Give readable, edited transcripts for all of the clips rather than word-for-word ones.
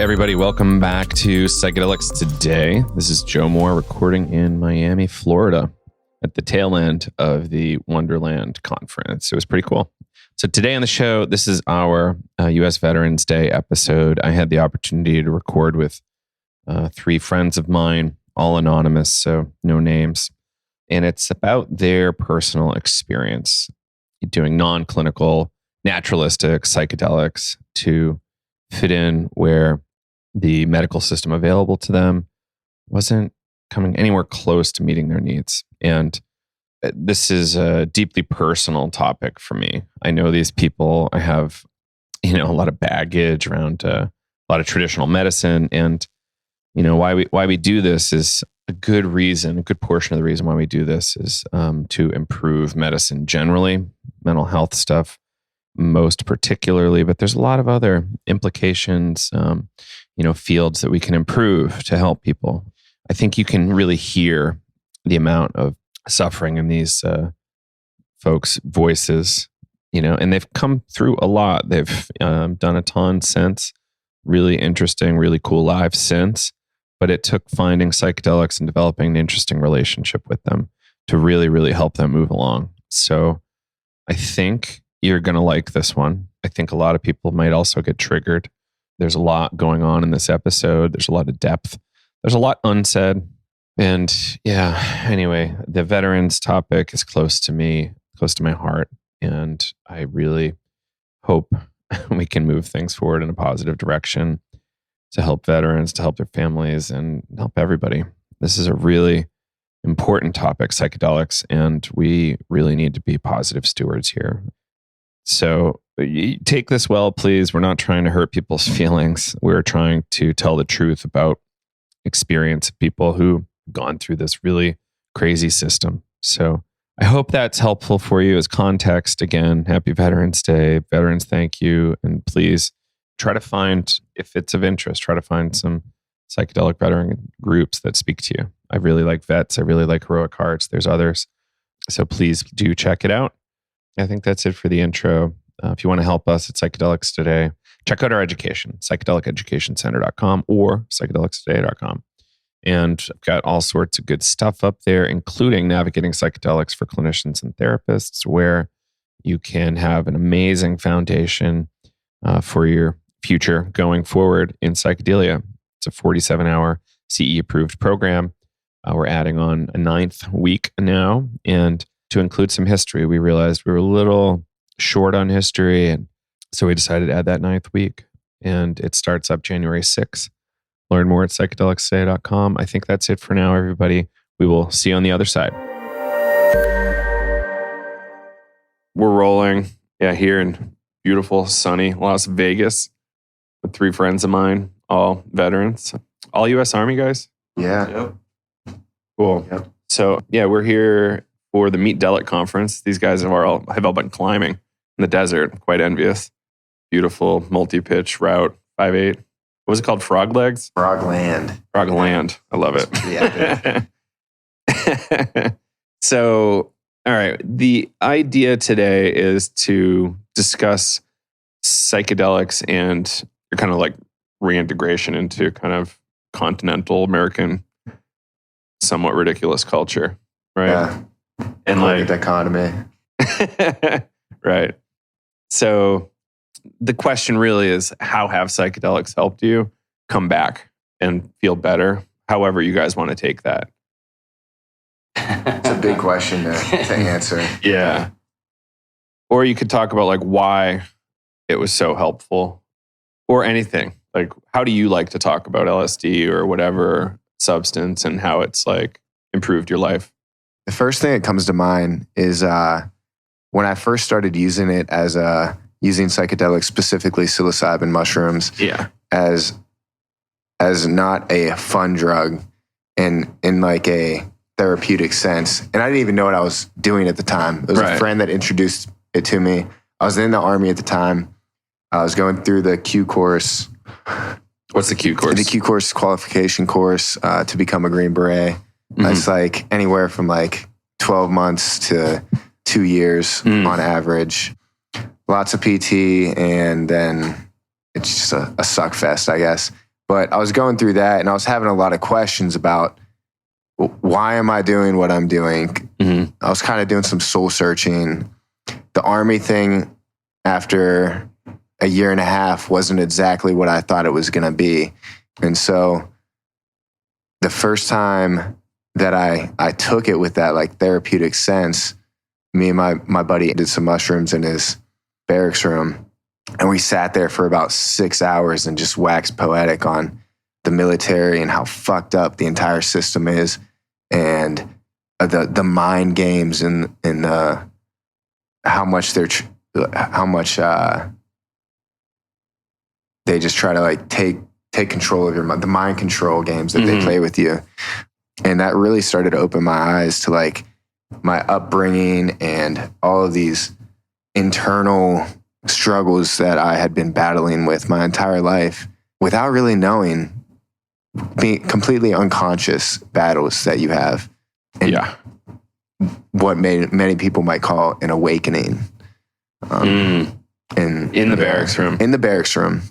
Everybody, welcome back to Psychedelics Today. This is Joe Moore recording in Miami, Florida at the tail end of the Wonderland Conference. It was pretty cool. So today on the show, this is our U.S. Veterans Day episode. I had the opportunity to record with three friends of mine, all anonymous, so no names. And it's about their personal experience doing non-clinical, naturalistic psychedelics to fit in where the medical system available to them wasn't coming anywhere close to meeting their needs. And this is a deeply personal topic for me. I know these people. I have, a lot of baggage around a lot of traditional medicine, and why we do this is a good reason. A good portion of the reason why we do this is to improve medicine generally, mental health stuff most particularly, but there's a lot of other implications, fields that we can improve to help people. I think you can really hear the amount of suffering in these folks' voices, and they've come through a lot. They've done a ton since, really interesting, really cool lives since, but it took finding psychedelics and developing an interesting relationship with them to really, really help them move along. So I think you're going to like this one. I think a lot of people might also get triggered. There's a lot going on in this episode. There's a lot of depth. There's a lot unsaid. And anyway, the veterans topic is close to me, close to my heart. And I really hope we can move things forward in a positive direction to help veterans, to help their families, and help everybody. This is a really important topic, psychedelics, and we really need to be positive stewards here. So take this well, please. We're not trying to hurt people's feelings. We're trying to tell the truth about experience of people who've gone through this really crazy system. So I hope that's helpful for you as context. Again, happy Veterans Day. Veterans, thank you. And please try to find, if it's of interest, try to find some psychedelic veteran groups that speak to you. I really like vets. I really like Heroic Hearts. There's others. So please do check it out. I think that's it for the intro. If you want to help us at Psychedelics Today, check out our education, psychedeliceducationcenter.com or psychedelicstoday.com. And I've got all sorts of good stuff up there, including navigating psychedelics for clinicians and therapists, where you can have an amazing foundation for your future going forward in psychedelia. It's a 47-hour CE-approved program. We're adding on a 9th week now, and to include some history. We realized we were a little short on history, and so we decided to add that 9th week. And it starts up January 6th. Learn more at psychedelicstoday.com. I think that's it for now, everybody. We will see you on the other side. We're rolling, here in beautiful, sunny Las Vegas with three friends of mine, all veterans, all U.S. Army guys. Yeah. Yep. Cool. Yep. So, we're here for the Meet Delic conference. These guys have all been climbing in the desert. I'm quite envious. Beautiful multi-pitch route, 5.8. What was it called? Frog Legs? Frogland. Frogland. I love it. Yeah. So, all right. The idea today is to discuss psychedelics and kind of like reintegration into kind of continental American, somewhat ridiculous culture, right? Yeah. And like dichotomy. Right. So the question really is, how have psychedelics helped you come back and feel better? However you guys want to take that. It's a big question to answer. Yeah. Or you could talk about like why it was so helpful or anything. Like, how do you like to talk about LSD or whatever substance and how it's like improved your life? The first thing that comes to mind is when I first started using it as using psychedelics, specifically psilocybin mushrooms, as not a fun drug in like a therapeutic sense. And I didn't even know what I was doing at the time. It was a friend that introduced it to me. I was in the Army at the time. I was going through the Q course. What's the Q course? The Q course qualification course to become a Green Beret. Mm-hmm. It's like anywhere from like 12 months to 2 years on average. Lots of PT, and then it's just a suck fest, I guess. But I was going through that and I was having a lot of questions about why am I doing what I'm doing? Mm-hmm. I was kind of doing some soul searching. The Army thing after a year and a half wasn't exactly what I thought it was going to be. And so the first time that I took it with that like therapeutic sense, me and my buddy did some mushrooms in his barracks room, and we sat there for about 6 hours and just waxed poetic on the military and how fucked up the entire system is, and the mind games and how much they just try to like take control of your mind, the mind control games that they play with you. And that really started to open my eyes to like my upbringing and all of these internal struggles that I had been battling with my entire life without really knowing, being completely unconscious battles that you have. And what many people might call an awakening. In the barracks room. In the barracks room.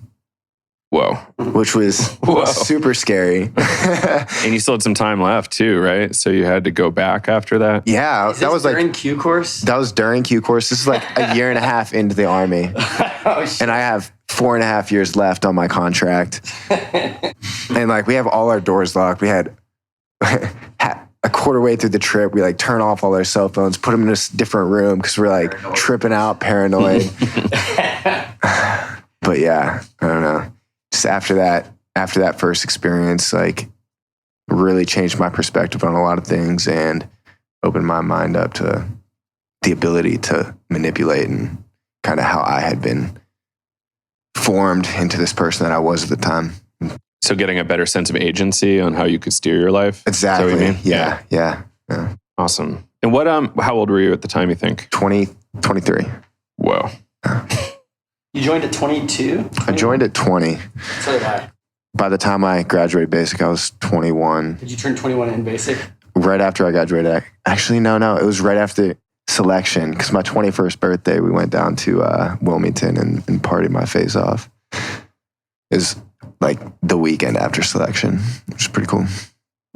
Whoa. Which was super scary. And you still had some time left too, right? So you had to go back after that? Yeah. That was during Q course? That was during Q course. This is like a year and a half into the Army. Oh, shit. And I have 4.5 years left on my contract. And like we have all our doors locked. We had a quarter way through the trip, we like turn off all our cell phones, put them in a different room because we're like tripping out, paranoid. But yeah, I don't know. Just after that first experience, like really changed my perspective on a lot of things and opened my mind up to the ability to manipulate and kind of how I had been formed into this person that I was at the time. So getting a better sense of agency on how you could steer your life? Exactly. Is that what you mean? Yeah. Awesome. And what how old were you at the time, you think? 23. Whoa. You joined at 22? I joined at 20. So did I. By the time I graduated basic, I was 21. Did you turn 21 in basic? Right after I graduated. Actually, no. It was right after selection, because my 21st birthday, we went down to Wilmington and partied my face off. It was like the weekend after selection, which is pretty cool.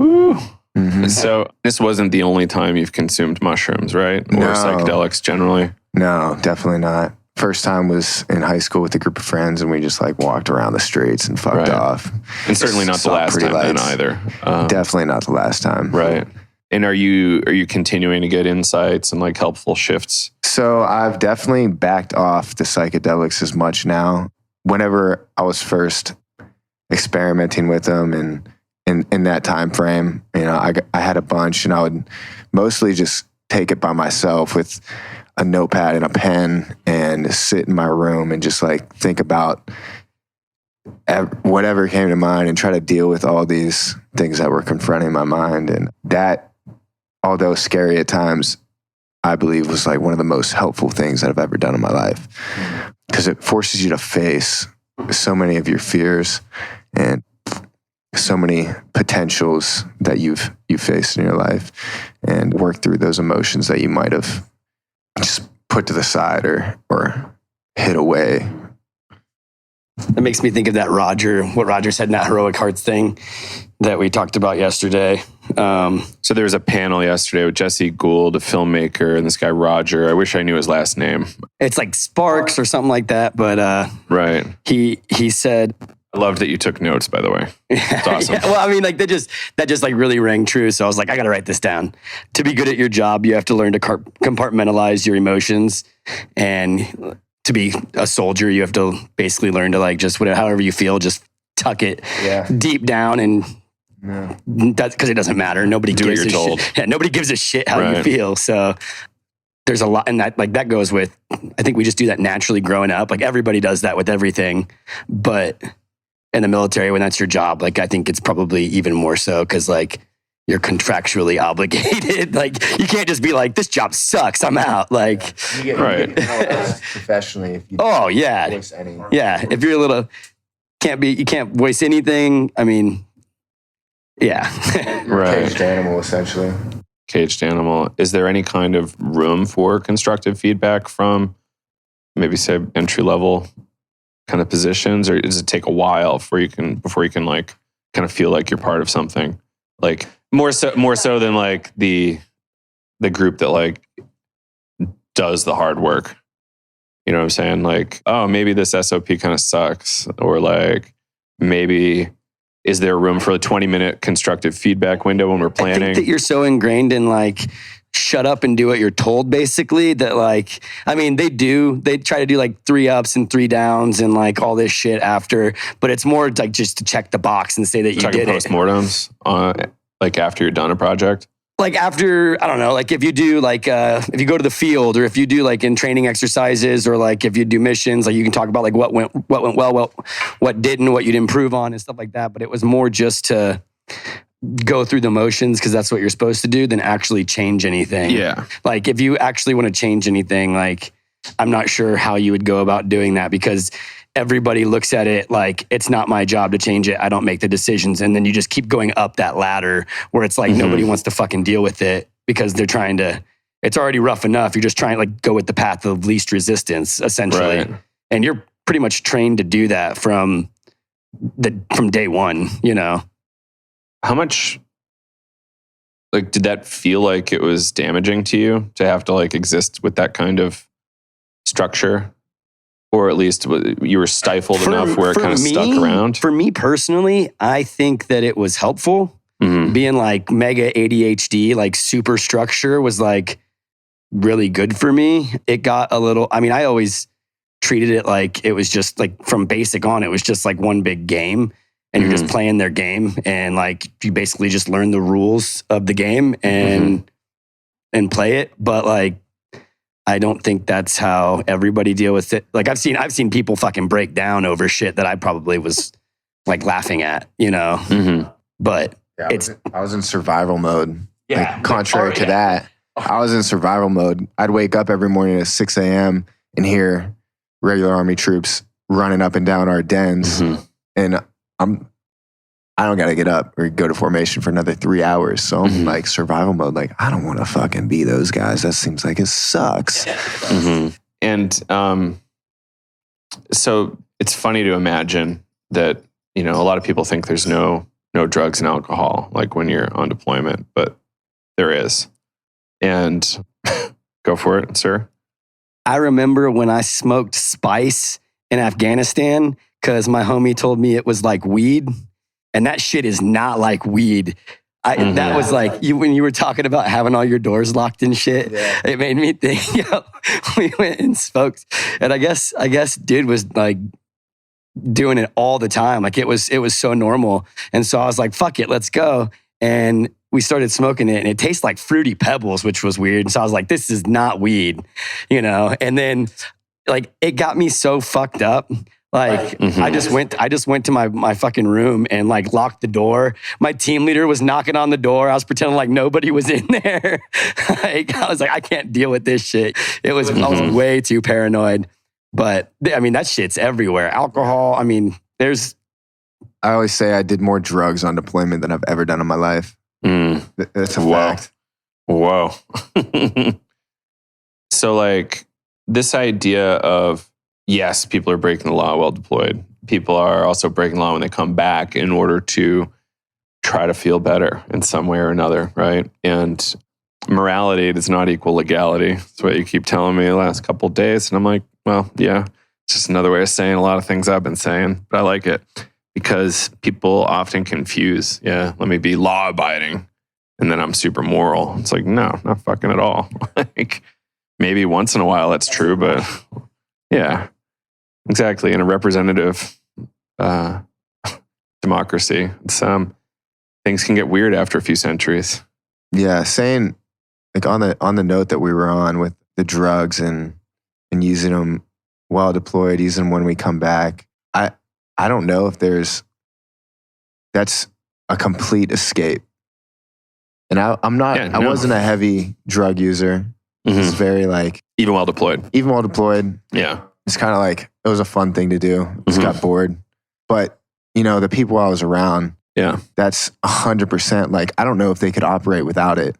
Ooh. Mm-hmm. So this wasn't the only time you've consumed mushrooms, right? Or psychedelics generally? No, definitely not. First time was in high school with a group of friends, and we just like walked around the streets and fucked off. And certainly not the last time then either. Definitely not the last time. Right. And are you continuing to get insights and like helpful shifts? So I've definitely backed off the psychedelics as much now. Whenever I was first experimenting with them and in that time frame, you know, I had a bunch, and I would mostly just take it by myself with a notepad and a pen and sit in my room and just like think about whatever came to mind and try to deal with all these things that were confronting my mind. And that, although scary at times, I believe was like one of the most helpful things that I've ever done in my life, because it forces you to face so many of your fears and so many potentials that you've faced in your life, and work through those emotions that you might have just put to the side or hid away. That makes me think of that what Roger said in that Heroic Hearts thing that we talked about yesterday. So there was a panel yesterday with Jesse Gould, a filmmaker, and this guy Roger. I wish I knew his last name. It's like Sparks or something like that, but right. He said, I loved that you took notes, by the way. It's awesome. Yeah, well, I mean, like that just like really rang true. So I was like, I got to write this down. To be good at your job, you have to learn to compartmentalize your emotions, and to be a soldier, you have to basically learn to like just however you feel, just tuck it deep down, and that's because it doesn't matter. Nobody gives a shit. Yeah, nobody gives a shit how you feel. So there's a lot, and that goes with, I think we just do that naturally growing up. Like everybody does that with everything, but in the military, when that's your job, like I think it's probably even more so, because like you're contractually obligated. Like you can't just be like, this job sucks, I'm out. Like you get professionally. If you voice any. Yeah, if you're a little you can't voice anything. I mean, yeah. Right. Caged animal, essentially. Caged animal. Is there any kind of room for constructive feedback from maybe say entry level kind of positions, or does it take a while before you can like kind of feel like you're part of something? Like more so than like the group that like does the hard work. You know what I'm saying? Like, oh, maybe this SOP kind of sucks, or like maybe is there room for a 20-minute constructive feedback window when we're planning? I think that you're so ingrained in like, shut up and do what you're told, basically, that like, I mean, they try to do like 3 ups and 3 downs and like all this shit after, but it's more like just to check the box and say that you did it. Postmortems, like after you're done a project? Like after, I don't know, like if you do like, if you go to the field, or if you do like in training exercises, or like if you do missions, like you can talk about like what went well, what didn't, what you'd improve on and stuff like that. But it was more just to go through the motions, because that's what you're supposed to do, than actually change anything. Yeah. Like if you actually want to change anything, like I'm not sure how you would go about doing that, because everybody looks at it like it's not my job to change it. I don't make the decisions. And then you just keep going up that ladder where it's like nobody wants to fucking deal with it, because they're trying to, it's already rough enough. You're just trying to like go with the path of least resistance, essentially. Right. And you're pretty much trained to do that from day one, you know? How much, like, did that feel like it was damaging to you to have to like exist with that kind of structure? Or at least you were stifled enough where it kind of stuck around? For me personally, I think that it was helpful. Being like mega ADHD, like super structure was like really good for me. It got a little, I mean, I always treated it like it was just like from basic on, it was just like one big game. And you're just playing their game, and like you basically just learn the rules of the game and play it. But like, I don't think that's how everybody deal with it. Like I've seen people fucking break down over shit that I probably was like laughing at, you know. But yeah, I was in survival mode. Yeah, like, contrary to that, I was in survival mode. I'd wake up every morning at 6 a.m. and hear regular Army troops running up and down our dens, and I don't got to get up or go to formation for another 3 hours. So I'm like survival mode. Like, I don't want to fucking be those guys. That seems like it sucks. And so it's funny to imagine that, you know, a lot of people think there's no drugs and alcohol, like when you're on deployment, but there is. And go for it, sir. I remember when I smoked spice in Afghanistan, because my homie told me it was like weed, and that shit is not like weed. That was like, when you were talking about having all your doors locked and shit, it made me think, we went and smoked, and I guess dude was like doing it all the time. Like it was so normal. And so I was like, fuck it, let's go. And we started smoking it, and it tastes like Fruity Pebbles, which was weird. And so I was like, this is not weed, you know? And then like, it got me so fucked up. Like I just went to my fucking room and like locked the door. My team leader was knocking on the door. I was pretending like nobody was in there. Like I was like, I can't deal with this shit. I was way too paranoid. But I mean, that shit's everywhere. Alcohol. I mean, I always say I did more drugs on deployment than I've ever done in my life. That's a fact. Whoa. So like this idea of, yes, people are breaking the law while deployed. People are also breaking the law when they come back in order to try to feel better in some way or another, right? And morality does not equal legality. That's what you keep telling me the last couple of days. And I'm like, well, yeah, it's just another way of saying a lot of things I've been saying, but I like it because people often confuse, let me be law abiding and then I'm super moral. It's like, no, not fucking at all. Like maybe once in a while that's true, but yeah. Exactly. In a representative democracy, things can get weird after a few centuries. Yeah, saying like on the note that we were on with the drugs and using them while deployed, using them when we come back. I don't know if that's a complete escape. And I'm not. I wasn't a heavy drug user. It's very like even while deployed. Yeah. It's kind of like, it was a fun thing to do. Just got bored. But, you know, the people I was around, that's 100%. Like, I don't know if they could operate without it.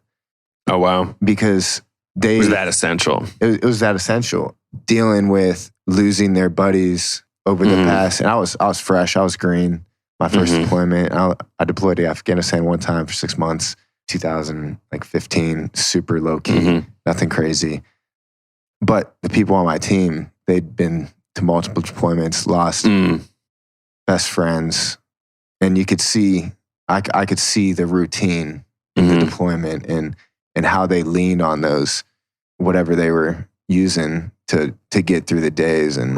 Oh, wow. Because was that essential? It was that essential. Dealing with losing their buddies over the past, and I was fresh. I was green. My first deployment. I deployed to Afghanistan one time for 6 months, 2015. Super low key, nothing crazy. But the people on my team, they'd been to multiple deployments, lost best friends, and you could see, I could see the routine in the deployment and how they leaned on those, whatever they were using to get through the days and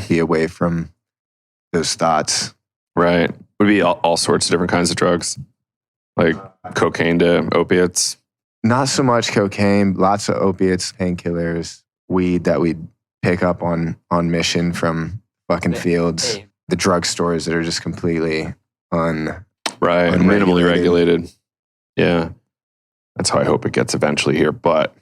be away from those thoughts. Right. Would be all sorts of different kinds of drugs, like cocaine to opiates. Not so much cocaine, lots of opiates, painkillers, weed that we'd pick up on mission from fucking fields. The drugstores that are just completely minimally regulated. Yeah. That's how I hope it gets eventually here. But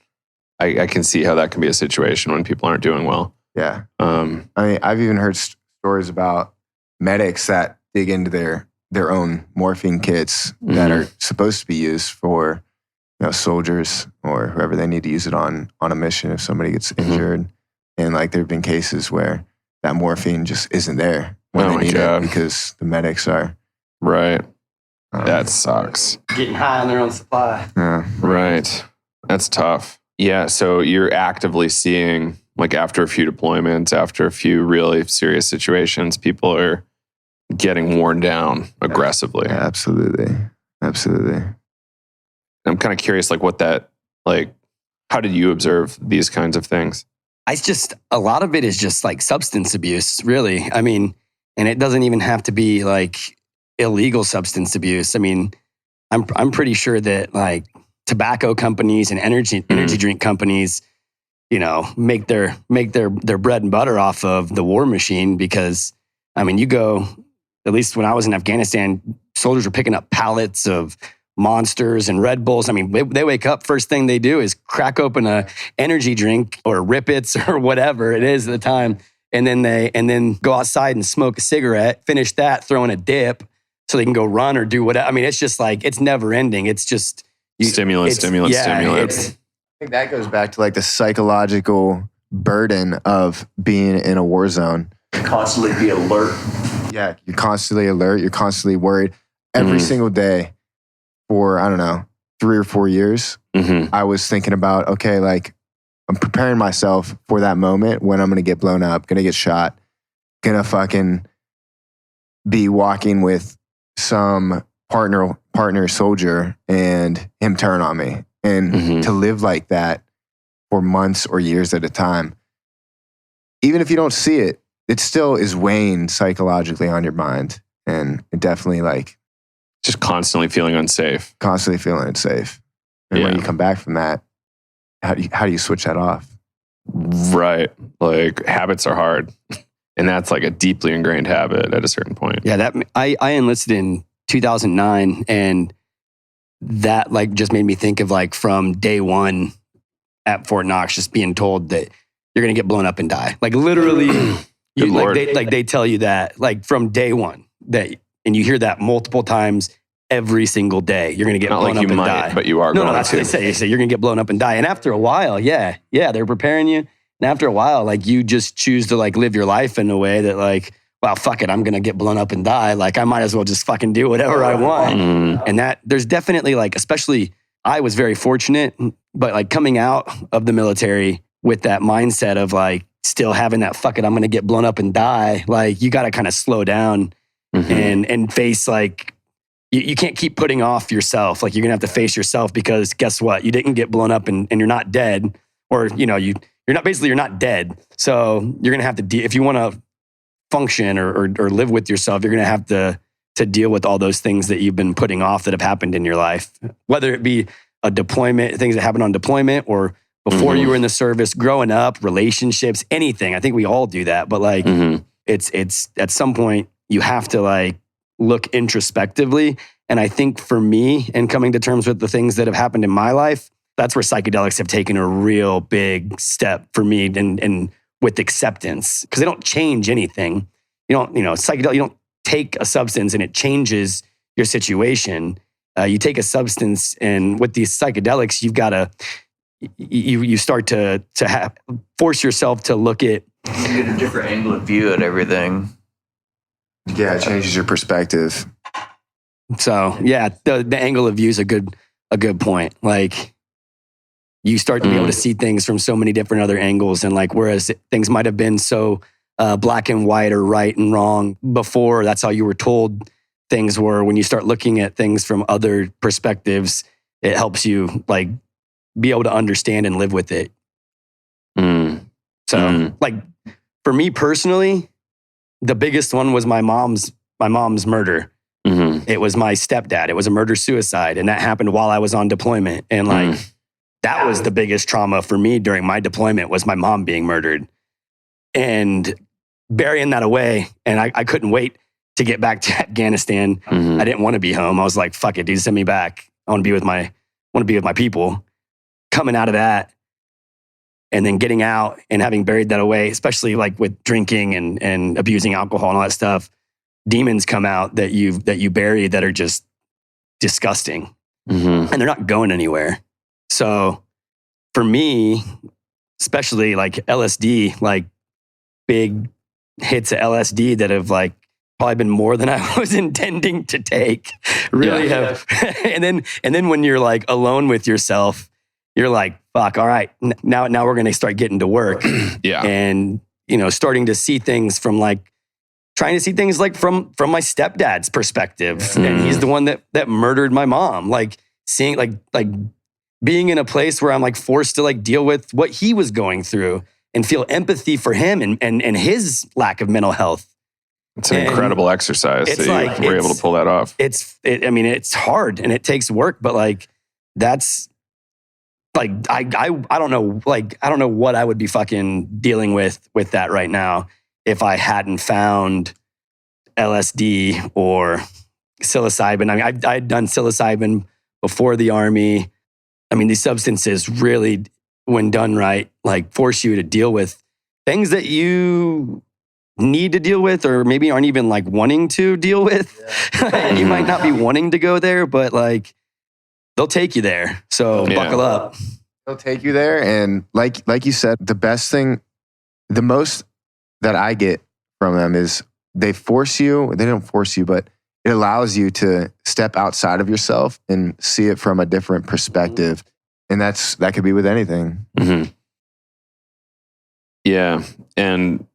I can see how that can be a situation when people aren't doing well. Yeah. I mean, I've even heard stories about medics that dig into their own morphine kits that are supposed to be used for, soldiers or whoever they need to use it on a mission if somebody gets injured. And like there have been cases where that morphine just isn't there when they need it because the medics are. Right. That sucks. Getting high on their own supply. Yeah. Right. That's tough. Yeah. So you're actively seeing, like after a few deployments, after a few really serious situations, people are getting worn down aggressively. Yeah, absolutely. Absolutely. I'm kind of curious, how did you observe these kinds of things? A lot of it is just like substance abuse, really. I mean, and it doesn't even have to be like illegal substance abuse. I mean, I'm pretty sure that like tobacco companies and energy drink companies, make their bread and butter off of the war machine because, I mean, you go, at least when I was in Afghanistan, soldiers were picking up pallets of Monsters and Red Bulls. I mean, they wake up, first thing they do is crack open a energy drink or Rip-Its or whatever it is at the time. And then go outside and smoke a cigarette, finish that, throw in a dip so they can go run or do whatever. I mean, it's just like, it's never ending. It's just... Stimulant. I think that goes back to like the psychological burden of being in a war zone. Constantly be alert. Yeah, you're constantly alert. You're constantly worried. Every single day for, 3 or 4 years, I was thinking about, okay, like I'm preparing myself for that moment when I'm going to get blown up, going to get shot, going to fucking be walking with some partner soldier and him turn on me. And to live like that for months or years at a time, even if you don't see it, it still is weighing psychologically on your mind. And it definitely like... Just constantly feeling unsafe. Constantly feeling unsafe. And when you come back from that, how do you switch that off? Right. Like habits are hard. And that's like a deeply ingrained habit at a certain point. Yeah, I enlisted in 2009 and that like just made me think of like from day one at Fort Knox, just being told that you're going to get blown up and die. Like literally, they tell you that like from day one and you hear that multiple times every single day. You're going to get blown up and die. But you are going to. No, that's what they say. They say you're going to get blown up and die. And after a while, they're preparing you. And after a while, like you just choose to like live your life in a way that like, well, fuck it, I'm going to get blown up and die. Like I might as well just fucking do whatever I want. And that there's definitely like, especially I was very fortunate, but like coming out of the military with that mindset of like still having that fuck it, I'm going to get blown up and die. Like you got to kind of slow down and face like, you can't keep putting off yourself. Like you're gonna have to face yourself because guess what? You didn't get blown up and you're not dead, or you're not dead. So you're gonna have to if you want to function or live with yourself, you're gonna have to deal with all those things that you've been putting off that have happened in your life, whether it be a deployment, things that happened on deployment, or before you were in the service, growing up, relationships, anything. I think we all do that, but like it's at some point you have to like look introspectively. And I think for me, and coming to terms with the things that have happened in my life, that's where psychedelics have taken a real big step for me and with acceptance, because they don't change anything. You don't take a substance and it changes your situation. You take a substance and with these psychedelics, you've got to, you start to force yourself to look at You get a different angle of view at everything. Yeah, it changes your perspective. So yeah, the angle of view is a good point. Like you start to be able to see things from so many different other angles, and like whereas things might have been so black and white or right and wrong before, that's how you were told things were. When you start looking at things from other perspectives, it helps you like be able to understand and live with it. So like for me personally, the biggest one was my mom's murder. It was my stepdad. It was a murder-suicide, and that happened while I was on deployment. And like that was the biggest trauma for me during my deployment, was my mom being murdered. And burying that away, and I couldn't wait to get back to Afghanistan. I didn't want to be home. I was like, fuck it, dude, send me back. I want to be with my people. Coming out of that, and then getting out and having buried that away, especially like with drinking and abusing alcohol and all that stuff, demons come out that you bury that are just disgusting. And they're not going anywhere. So for me, especially like LSD, like big hits of LSD that have like probably been more than I was intending to take, really have. And then when you're like alone with yourself, you're like, fuck, all right, now we're going to start getting to work. And, you know, starting to see things from like, trying to see things like from my stepdad's perspective. And he's the one that murdered my mom. Like seeing like being in a place where I'm like forced to like deal with what he was going through and feel empathy for him and his lack of mental health. It's an incredible exercise that you were able to pull that off. I mean, it's hard and it takes work, but like that's like I don't know, like I don't know what I would be fucking dealing with that right now if I hadn't found LSD or psilocybin. I mean, I'd done psilocybin before the Army. I mean, these substances really, when done right, like force you to deal with things that you need to deal with, or maybe aren't even like wanting to deal with. You might not be wanting to go there, but like they'll take you there. So buckle up. They'll take you there. And like you said, the most that I get from them is they don't force you, but it allows you to step outside of yourself and see it from a different perspective. And that could be with anything. Yeah. And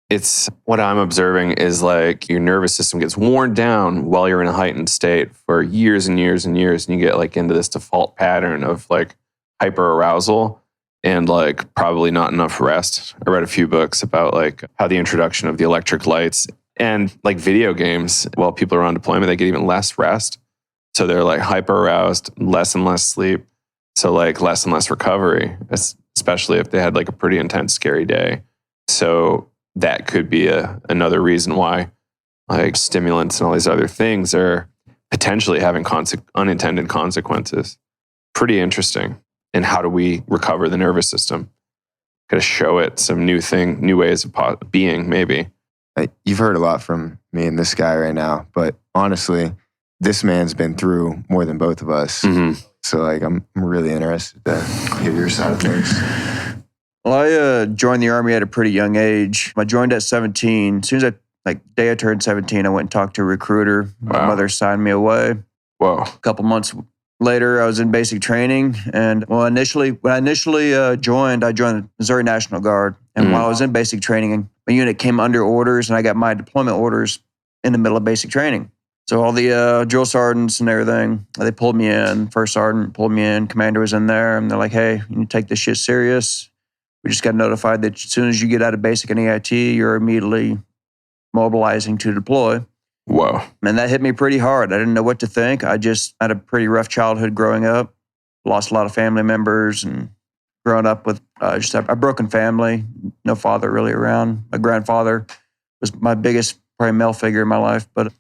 it's what I'm observing is like your nervous system gets worn down while you're in a heightened state for years and years and years. And you get like into this default pattern of like hyper arousal and like probably not enough rest. I read a few books about like how the introduction of the electric lights and like video games, while people are on deployment, they get even less rest. So they're like hyper aroused, less and less sleep. So like less and less recovery, especially if they had like a pretty intense, scary day. So that could be another reason why like stimulants and all these other things are potentially having unintended consequences. Pretty interesting. And how do we recover the nervous system? Got to show it some new ways of being, maybe. You've heard a lot from me and this guy right now, but honestly, this man's been through more than both of us. So like, I'm really interested to hear your side of things. Well, I joined the Army at a pretty young age. I joined at 17. As soon as day I turned 17, I went and talked to a recruiter. My mother signed me away. Whoa. A couple months later, I was in basic training. And when I initially joined, I joined the Missouri National Guard. And while I was in basic training, my unit came under orders, and I got my deployment orders in the middle of basic training. So all the drill sergeants and everything, they pulled me in. First sergeant pulled me in. Commander was in there. And they're like, hey, you need to take this shit serious. We just got notified that as soon as you get out of basic and EIT, you're immediately mobilizing to deploy. Whoa. And that hit me pretty hard. I didn't know what to think. I just had a pretty rough childhood growing up. Lost a lot of family members and growing up with just a broken family. No father really around. My grandfather was my biggest probably male figure in my life. But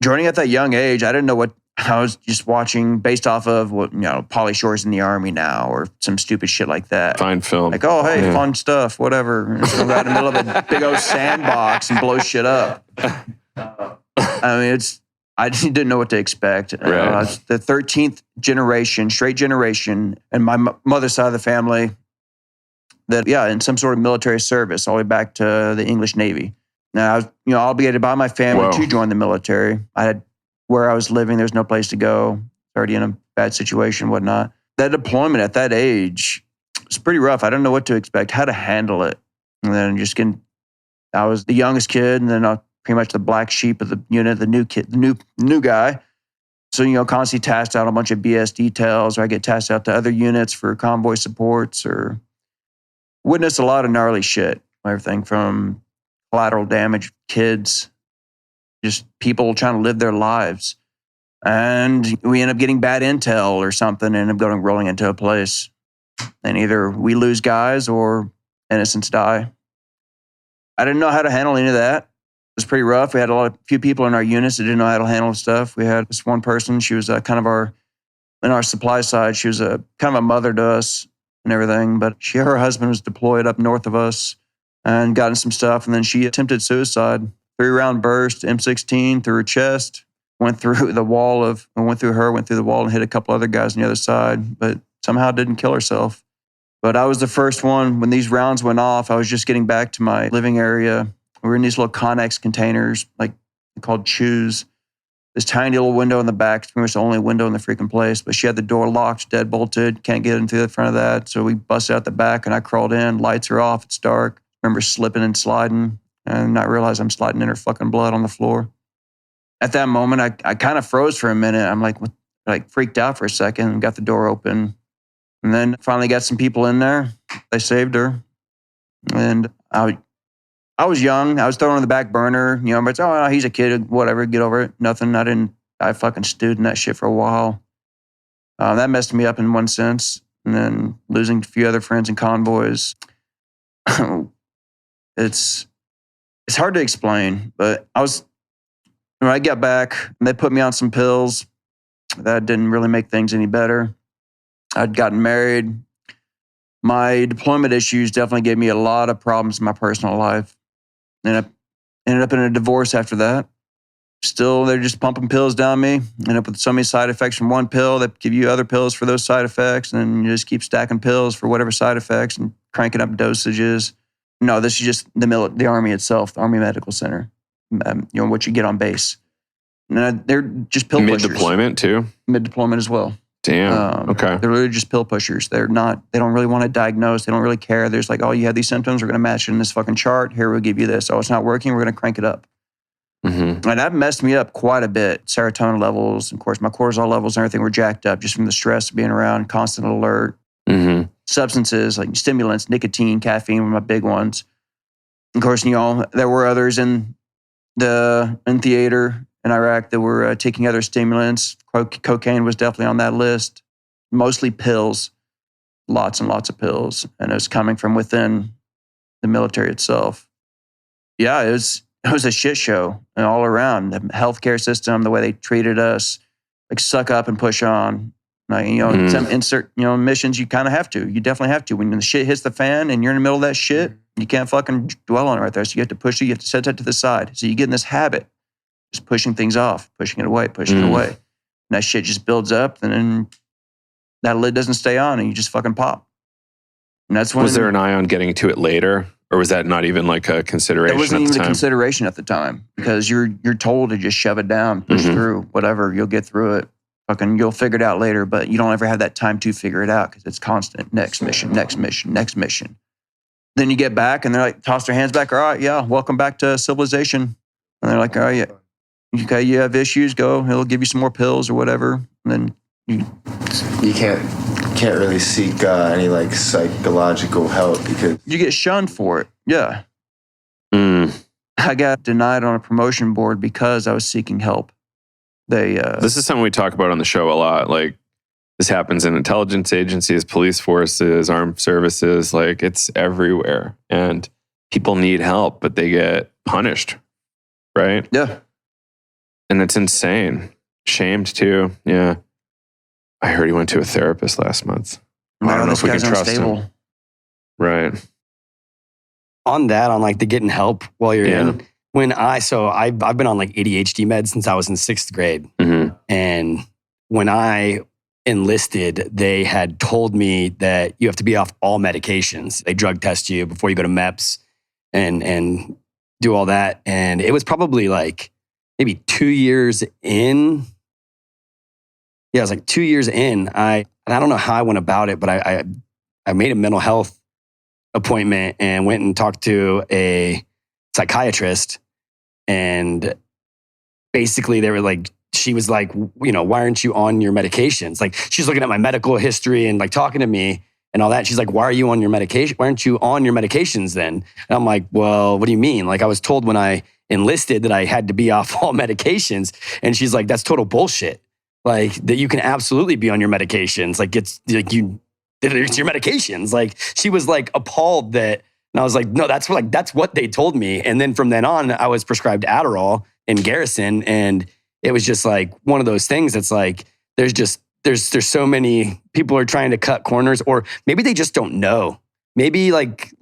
joining at that young age, I didn't know what I was just watching based off of what, Pauly Shore's in the Army now or some stupid shit like that. Fine film. Like, oh, hey, fun stuff, whatever. So go out in the middle of a big old sandbox and blow shit up. I mean, I didn't know what to expect. Right. The 13th generation, straight generation, and my mother's side of the family, that, in some sort of military service, all the way back to the English Navy. Now, I was, obligated by my family to join the military. I had where I was living, there's no place to go. Already in a bad situation, whatnot. That deployment at that age was pretty rough. I didn't know what to expect, how to handle it. And then I was the youngest kid, and then pretty much the black sheep of the unit, the new kid, the new guy. So, constantly tasked out a bunch of BS details, or I get tasked out to other units for convoy supports, or witnessed a lot of gnarly shit. Everything from collateral damage, kids, just people trying to live their lives. And we end up getting bad intel or something and end up rolling into a place. And either we lose guys or innocents die. I didn't know how to handle any of that. It was pretty rough. We had few people in our units that didn't know how to handle stuff. We had this one person, she was in our supply side, she was kind of a mother to us and everything. But her husband was deployed up north of us and got in some stuff. And then she attempted suicide. 3-round burst, M16 through her chest, went through the wall went through the wall and hit a couple other guys on the other side, but somehow didn't kill herself. But I was the first one. When these rounds went off, I was just getting back to my living area. We were in these little Connex containers, like called chews. This tiny little window in the back, it's pretty much the only window in the freaking place, but she had the door locked, dead bolted, can't get into the front of that. So we busted out the back and I crawled in, lights are off, it's dark. I remember slipping and sliding and not realize I'm sliding in her fucking blood on the floor. At that moment, I kind of froze for a minute. I'm like freaked out for a second and got the door open. And then finally got some people in there. They saved her. And I was young. I was thrown on the back burner. But he's a kid, whatever, get over it. Nothing. I fucking stewed in that shit for a while. That messed me up in one sense. And then losing a few other friends and convoys. It's hard to explain, but when I got back, they put me on some pills. That didn't really make things any better. I'd gotten married. My deployment issues definitely gave me a lot of problems in my personal life. And I ended up in a divorce after that. Still, they're just pumping pills down me. Ended up with so many side effects from one pill. They give you other pills for those side effects. And then you just keep stacking pills for whatever side effects and cranking up dosages. No, this is just the Army itself, the Army Medical Center. What you get on base. And they're just pill pushers. Mid-deployment too? Mid-deployment as well. Damn, okay. They're really just pill pushers. They don't really want to diagnose. They don't really care. There's like, you have these symptoms. We're going to match it in this fucking chart. Here, we'll give you this. It's not working. We're going to crank it up. Mm-hmm. And that messed me up quite a bit. Serotonin levels, of course, my cortisol levels and everything were jacked up just from the stress of being around, constant alert. Mm-hmm. Substances like stimulants, nicotine, caffeine were my big ones. Of course, there were others in theater in Iraq that were taking other stimulants. Cocaine was definitely on that list. Mostly pills, lots and lots of pills. And it was coming from within the military itself. Yeah, it was a shit show all around. The healthcare system, the way they treated us, like suck up and push on. Like, some insert, missions, you kind of have to. You definitely have to. When the shit hits the fan and you're in the middle of that shit, you can't fucking dwell on it right there. So you have to push it. You have to set that to the side. So you get in this habit, just pushing things off, pushing it away, pushing it away. And that shit just builds up, and then that lid doesn't stay on, and you just fucking pop. And that's when. Was there an eye on getting to it later, or was that not even like a consideration? It wasn't even a consideration at the time, because you're told to just shove it down, push through, whatever. You'll get through it. Fucking, you'll figure it out later, but you don't ever have that time to figure it out because it's constant. Next mission, next mission, next mission. Then you get back, and they're like, toss their hands back. All right, yeah, welcome back to civilization. And they're like, all right, yeah. Okay, you have issues, go. He'll give you some more pills or whatever. And then you can't really seek any like psychological help because you get shunned for it. Yeah. I got denied on a promotion board because I was seeking help. This is something we talk about on the show a lot. Like, this happens in intelligence agencies, police forces, armed services. Like, it's everywhere. And people need help, but they get punished. Right? Yeah. And it's insane. Shamed too. Yeah. I heard he went to a therapist last month. I don't know if we can trust him. Right. On that, on like the getting help while you're in. I've been on like ADHD meds since I was in 6th grade. Mm-hmm. And when I enlisted, they had told me that you have to be off all medications. They drug test you before you go to MEPS and do all that. And it was probably like maybe 2 years in. Yeah, it was like 2 years in. I don't know how I went about it, but I made a mental health appointment and went and talked to a psychiatrist. And basically they were like, she was like, you know, why aren't you on your medications? Like, she's looking at my medical history and like talking to me and all that. She's like, why are you on your medication? Why aren't you on your medications then? And I'm like, well, what do you mean? Like, I was told when I enlisted that I had to be off all medications. And she's like, that's total bullshit. Like, that you can absolutely be on your medications. Like, it's like it's your medications. Like, she was like appalled that, and I was like, no, that's what they told me. And then from then on, I was prescribed Adderall in Garrison, and it was just like one of those things that's like, there's so many people are trying to cut corners, or maybe they just don't know. Maybe like,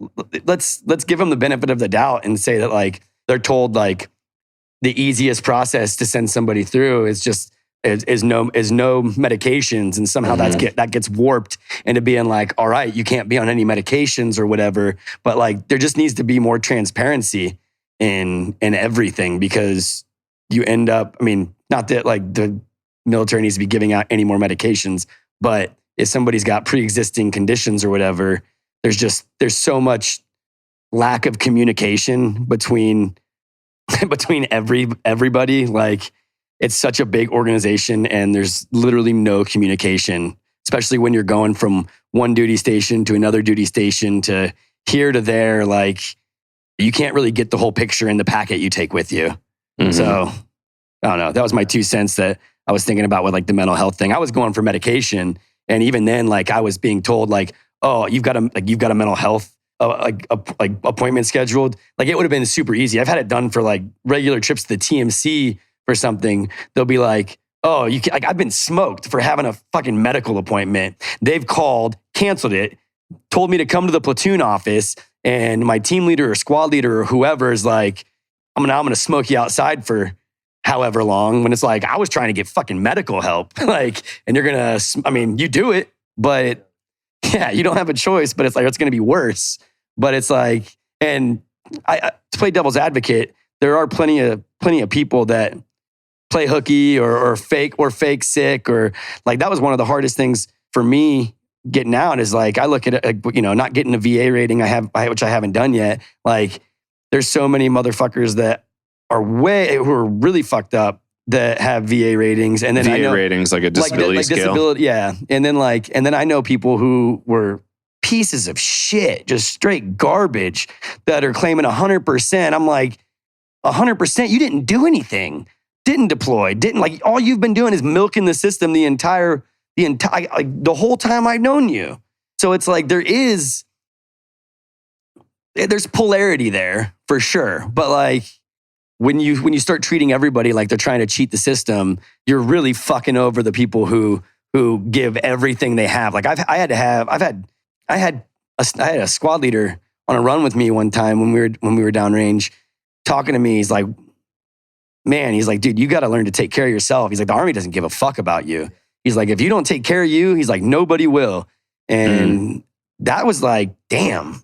let's give them the benefit of the doubt and say that like, they're told like the easiest process to send somebody through is just, is no medications. And somehow that gets warped into being like, all right, you can't be on any medications or whatever. But like, there just needs to be more transparency in everything, because you end up, I mean, not that like the military needs to be giving out any more medications, but if somebody's got pre-existing conditions or whatever, there's so much lack of communication between everybody. Like, it's such a big organization and there's literally no communication, especially when you're going from one duty station to another duty station to here to there. Like, you can't really get the whole picture in the packet you take with you. Mm-hmm. So I don't know. That was my 2 cents that I was thinking about with like the mental health thing. I was going for medication, and even then, like, I was being told like, oh, you've got a mental health appointment scheduled. Like, it would have been super easy. I've had it done for like regular trips to the TMC for something. They'll be like, oh, you can, like, I've been smoked for having a fucking medical appointment. They've called, canceled it, told me to come to the platoon office, and my team leader or squad leader or whoever is like, I'm gonna smoke you outside for however long, when it's like, I was trying to get fucking medical help. Like, and you're gonna, I mean, you do it, but yeah, you don't have a choice, but it's like, it's gonna be worse. But it's like, and to play devil's advocate, there are plenty of people that play hooky or fake sick, or like, that was one of the hardest things for me getting out, is like, I look at it, you know, not getting a VA rating which I haven't done yet. Like, there's so many motherfuckers that are who are really fucked up that have VA ratings, and then VA I know ratings like a disability scale. Disability, yeah. And then I know people who were pieces of shit, just straight garbage, that are claiming 100%. I'm like, 100%? You didn't do anything. Didn't deploy. Didn't, like, all you've been doing is milking the system the whole time I've known you. So it's like, there's polarity there for sure. But like, when you start treating everybody like they're trying to cheat the system, you're really fucking over the people who give everything they have. Like, I had a squad leader on a run with me one time when we were downrange, talking to me. He's like, man, he's like, dude, you got to learn to take care of yourself. He's like, the Army doesn't give a fuck about you. He's like, if you don't take care of you, he's like, nobody will. And that was like, damn.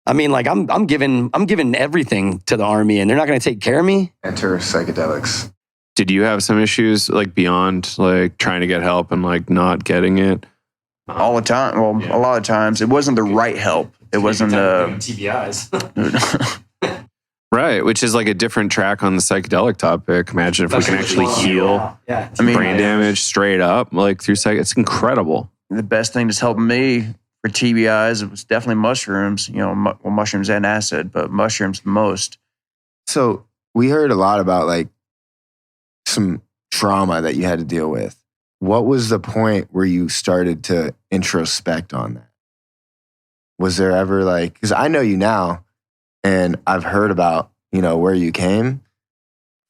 I mean, like, I'm giving everything to the Army, and they're not going to take care of me. Enter psychedelics. Did you have some issues like beyond like trying to get help and like not getting it? All the time. Well, a lot of times it wasn't the right help. It wasn't the TBIs. Right, which is like a different track on the psychedelic topic. Imagine if we can actually heal brain damage straight up, like through it's incredible. The best thing that's helped me for TBIs, it was definitely mushrooms. You know, mushrooms and acid, but mushrooms the most. So we heard a lot about like some trauma that you had to deal with. What was the point where you started to introspect on that? Was there ever like, because I know you now, and I've heard about, you know, where you came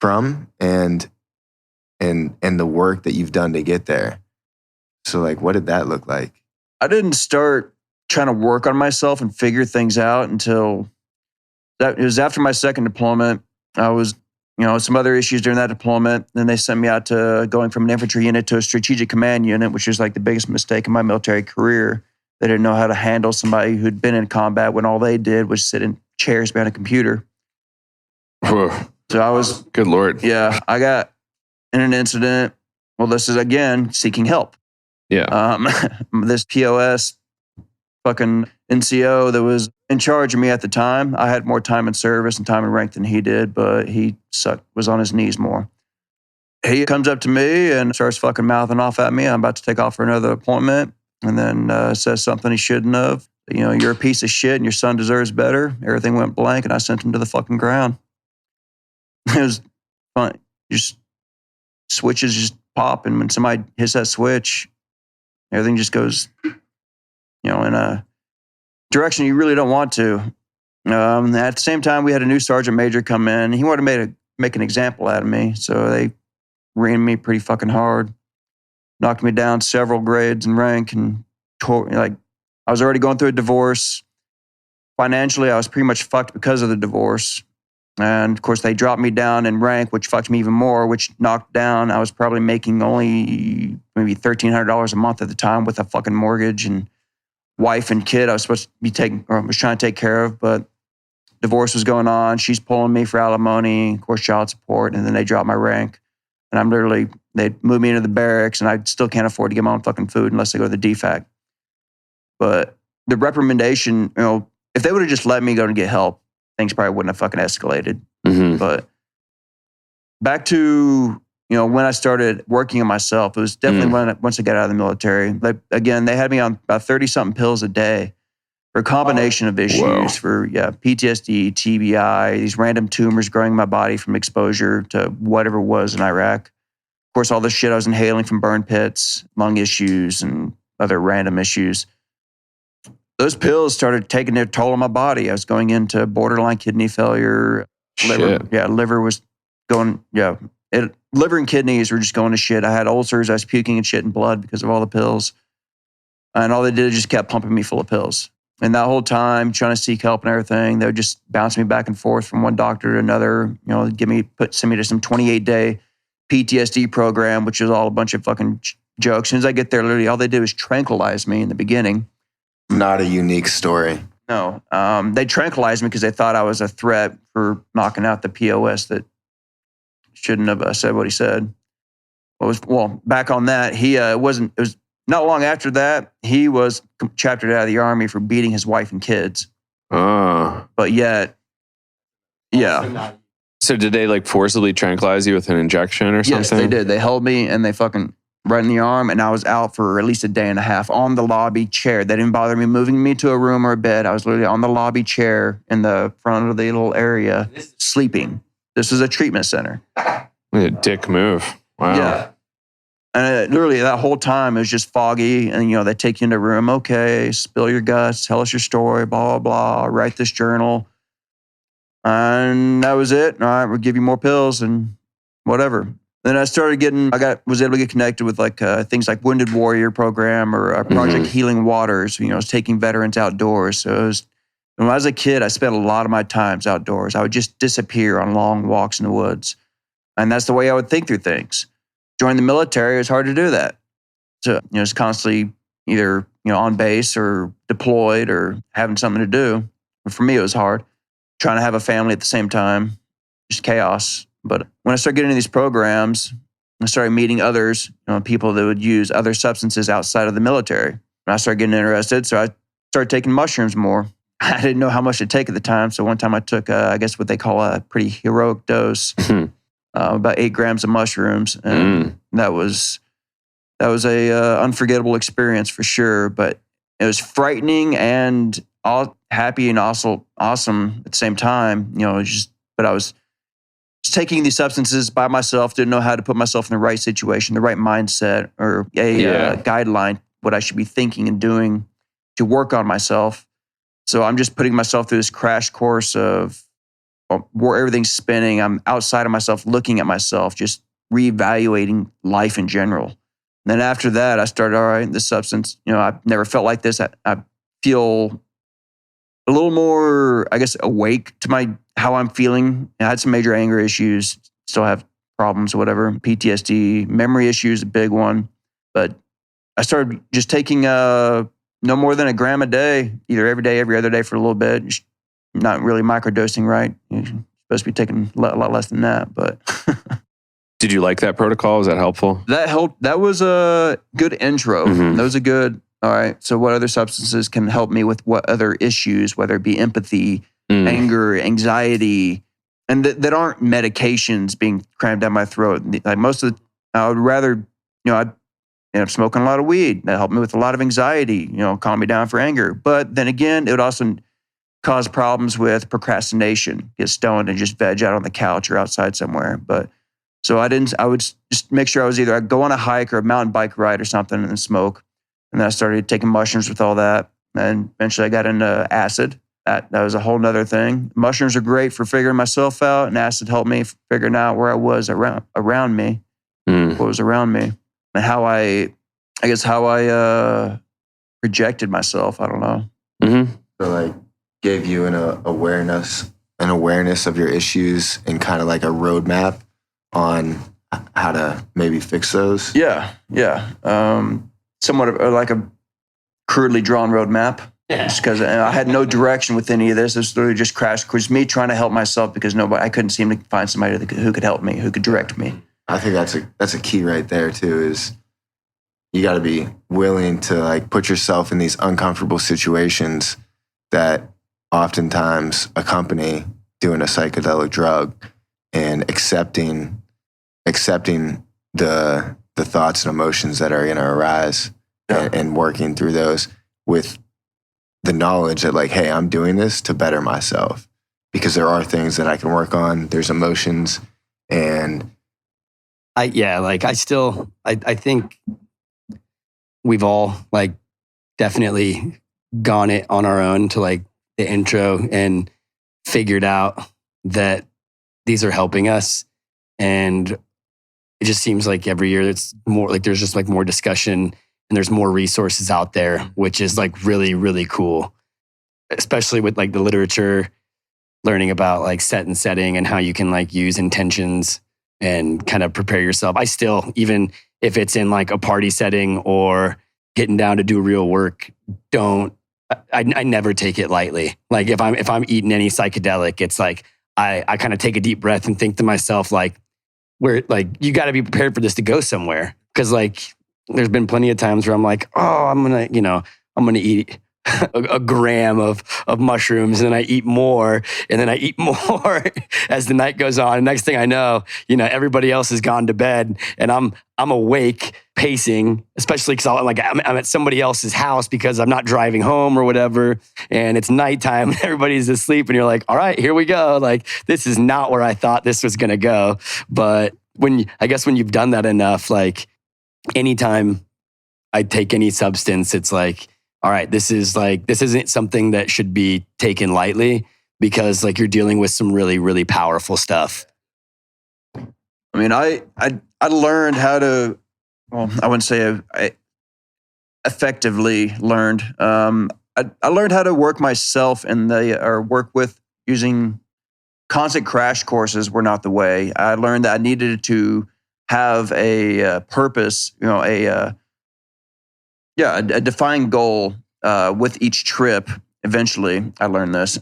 from and the work that you've done to get there. So like, what did that look like? I didn't start trying to work on myself and figure things out until it was after my second deployment. I was some other issues during that deployment. Then they sent me out to going from an infantry unit to a strategic command unit, which was like the biggest mistake in my military career. They didn't know how to handle somebody who'd been in combat when all they did was sit in chairs behind a computer. Whoa. So I was... Good Lord. Yeah, I got in an incident. Well, this is, again, seeking help. Yeah. This POS fucking NCO that was in charge of me at the time, I had more time in service and time in rank than he did, but he was on his knees more. He comes up to me and starts fucking mouthing off at me. I'm about to take off for another appointment, and then says something he shouldn't have. You're a piece of shit and your son deserves better. Everything went blank and I sent him to the fucking ground. It was fun. Just switches just pop, and when somebody hits that switch, everything just goes, in a direction you really don't want to. At the same time, we had a new sergeant major come in. He wanted to make an example out of me, so they ran me pretty fucking hard, knocked me down several grades in rank, and I was already going through a divorce. Financially, I was pretty much fucked because of the divorce. And of course, they dropped me down in rank, which fucked me even more, which knocked down. I was probably making only maybe $1,300 a month at the time with a fucking mortgage and wife and kid I was supposed to be was trying to take care of. But divorce was going on. She's pulling me for alimony, of course, child support. And then they dropped my rank. And they moved me into the barracks, and I still can't afford to get my own fucking food unless I go to the DFAC. But the reprimandation, if they would have just let me go and get help, things probably wouldn't have fucking escalated. Mm-hmm. But back to, when I started working on myself, it was definitely once I got out of the military. Again, they had me on about 30-something pills a day for a combination of issues, for PTSD, TBI, these random tumors growing in my body from exposure to whatever it was in Iraq. Of course, all the shit I was inhaling from burn pits, lung issues, and other random issues. Those pills started taking their toll on my body. I was going into borderline kidney failure. Liver was going, liver and kidneys were just going to shit. I had ulcers. I was puking and shit and blood because of all the pills. And all they did is just kept pumping me full of pills. And that whole time, trying to seek help and everything, they would just bounce me back and forth from one doctor to another, send me to some 28-day PTSD program, which is all a bunch of fucking jokes. As soon as I get there, literally all they did was tranquilize me in the beginning. Not a unique story. No. They tranquilized me because they thought I was a threat for knocking out the POS that shouldn't have said what he said. Back on that, it was not long after that, he was chaptered out of the Army for beating his wife and kids. But yet, yeah. So did they forcibly tranquilize you with an injection or something? Yes, they did. They held me and they fucking right in the arm, and I was out for at least a day and a half on the lobby chair. They didn't bother me moving me to a room or a bed. I was literally on the lobby chair in the front of the little area, sleeping. This is a treatment center. A dick move. Wow. Yeah. And literally that whole time it was just foggy, and they take you into a room. Okay, spill your guts, tell us your story, blah, blah, blah, write this journal. And that was it. All right, we'll give you more pills and whatever. Then I started was able to get connected with things like Wounded Warrior program or Project Healing Waters. I was taking veterans outdoors. So when I was a kid, I spent a lot of my times outdoors. I would just disappear on long walks in the woods. And that's the way I would think through things. Joining the military, it was hard to do that. So, it's constantly either, on base or deployed or having something to do. But for me, it was hard. Trying to have a family at the same time, just chaos. But when I started getting into these programs, I started meeting others, people that would use other substances outside of the military. And I started getting interested, so I started taking mushrooms more. I didn't know how much to take at the time, so one time I took, I guess what they call a pretty heroic dose, about 8 grams of mushrooms, and that was a unforgettable experience for sure. But it was frightening and all happy and also awesome at the same time. But I was just taking these substances by myself, didn't know how to put myself in the right situation, the right mindset, or a guideline, what I should be thinking and doing to work on myself. So I'm just putting myself through this crash course of where everything's spinning. I'm outside of myself, looking at myself, just reevaluating life in general. And then after that, I started, all right, this substance, I've never felt like this. I feel a little more, I guess, awake to my how I'm feeling. I had some major anger issues, still have problems or whatever. PTSD, memory issues, a big one. But I started just taking no more than a gram a day, either every day, every other day for a little bit. Just not really microdosing, right? You're supposed to be taking a lot less than that, but... Did you like that protocol? Was that helpful? That helped. That was a good intro. Mm-hmm. That was a good, all right, so what other substances can help me with what other issues, whether it be empathy, anger, anxiety, and that aren't medications being crammed down my throat. Like most of the, I would rather, I'd end up smoking a lot of weed. That helped me with a lot of anxiety, calm me down for anger. But then again, it would also cause problems with procrastination, get stoned and just veg out on the couch or outside somewhere. But so I would just make sure I'd go on a hike or a mountain bike ride or something and then smoke. And then I started taking mushrooms with all that. And eventually I got into acid. That was a whole nother thing. Mushrooms are great for figuring myself out, and acid helped me figuring out where I was around me, what was around me, and how I projected myself. I don't know. Mm-hmm. So like gave you an awareness of your issues and kind of like a roadmap on how to maybe fix those. Yeah. Somewhat of like a crudely drawn roadmap. Yeah. Just because I had no direction with any of this. It was literally just crash course, me trying to help myself because I couldn't seem to find somebody who could help me, who could direct me. I think that's a key right there too, is you got to be willing to like put yourself in these uncomfortable situations that oftentimes accompany doing a psychedelic drug, and accepting the thoughts and emotions that are going to arise, and working through those with the knowledge that like, hey, I'm doing this to better myself because there are things that I can work on. There's emotions, and I think we've all like definitely gone it on our own to like the intro and figured out that these are helping us. And it just seems like every year it's more like there's just like more discussion and there's more resources out there, which is like really, really cool, especially with like the literature, learning about like set and setting and how you can like use intentions and kind of prepare yourself. I still, even if it's in like a party setting or getting down to do real work, I never take it lightly. Like if I'm eating any psychedelic, it's like I kind of take a deep breath and think to myself, like, where like you got to be prepared for this to go somewhere. Cause like there's been plenty of times where I'm like, oh, I'm gonna eat a gram of mushrooms, and then I eat more, and then I eat more as the night goes on. And next thing I know, everybody else has gone to bed, and I'm awake, pacing, especially because I'm at somebody else's house because I'm not driving home or whatever, and it's nighttime and everybody's asleep, and you're like, all right, here we go. Like, this is not where I thought this was gonna go. But when you've done that enough, like anytime I take any substance, it's like, all right, this isn't something that should be taken lightly because like you're dealing with some really, really powerful stuff. I mean, I learned how to, well, I wouldn't say I effectively learned. I learned how to work myself or work with using constant crash courses were not the way. I learned that I needed to have a purpose, a defined goal with each trip. Eventually, I learned this.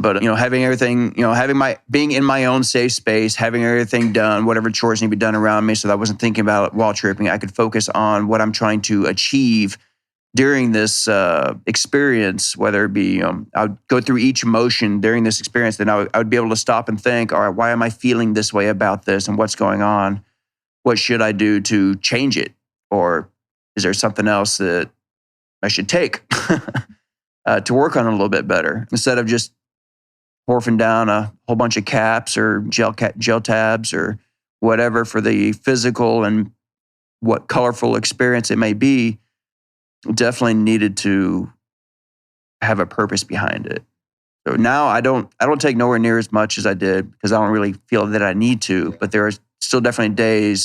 But having everything, being in my own safe space, having everything done, whatever chores need to be done around me, so that I wasn't thinking about it while tripping. I could focus on what I'm trying to achieve during this experience. Whether it be, I would go through each emotion during this experience, then I would be able to stop and think, all right, why am I feeling this way about this, and what's going on? What should I do to change it, or is there something else that I should take to work on it a little bit better, instead of just morphing down a whole bunch of caps or gel tabs or whatever for the physical and what colorful experience it may be. Definitely needed to have a purpose behind it. So now I don't take nowhere near as much as I did because I don't really feel that I need to. But there are still definitely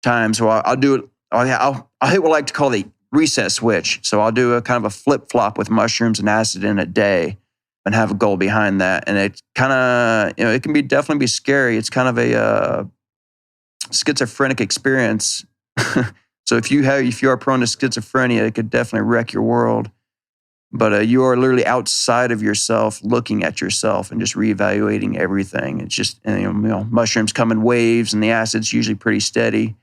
times where I'll do it. I'll hit what I like to call the reset switch. So I'll do a kind of a flip flop with mushrooms and acid in a day. and have a goal behind that. And it kind of, it can definitely be scary. It's kind of a schizophrenic experience. So if you are prone to schizophrenia, it could definitely wreck your world. But you are literally outside of yourself, looking at yourself and just reevaluating everything. It's just, mushrooms come in waves, and the acid's usually pretty steady.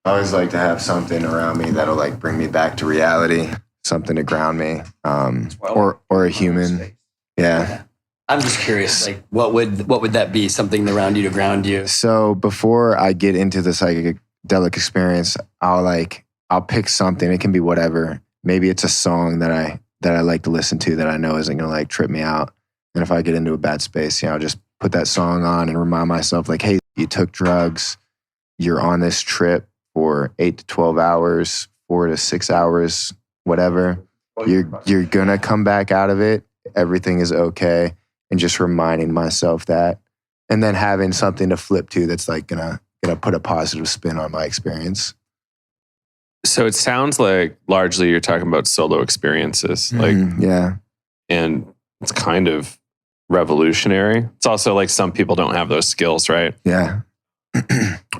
I always like to have something around me that'll like bring me back to reality, something to ground me, or a human. Yeah. I'm just curious, like what would that be? Something around you to ground you? So before I get into the psychedelic experience, I'll pick something. It can be whatever. Maybe it's a song that I like to listen to that I know isn't gonna like trip me out. And if I get into a bad space, I'll just put that song on and remind myself, like, hey, you took drugs, you're on this trip for 8 to 12 hours, 4 to 6 hours, whatever. You're gonna come back out of it. Everything is okay. And just reminding myself that. And then having something to flip to that's like gonna put a positive spin on my experience. So it sounds like largely you're talking about solo experiences. Yeah. And it's kind of revolutionary. It's also like some people don't have those skills, right? Yeah.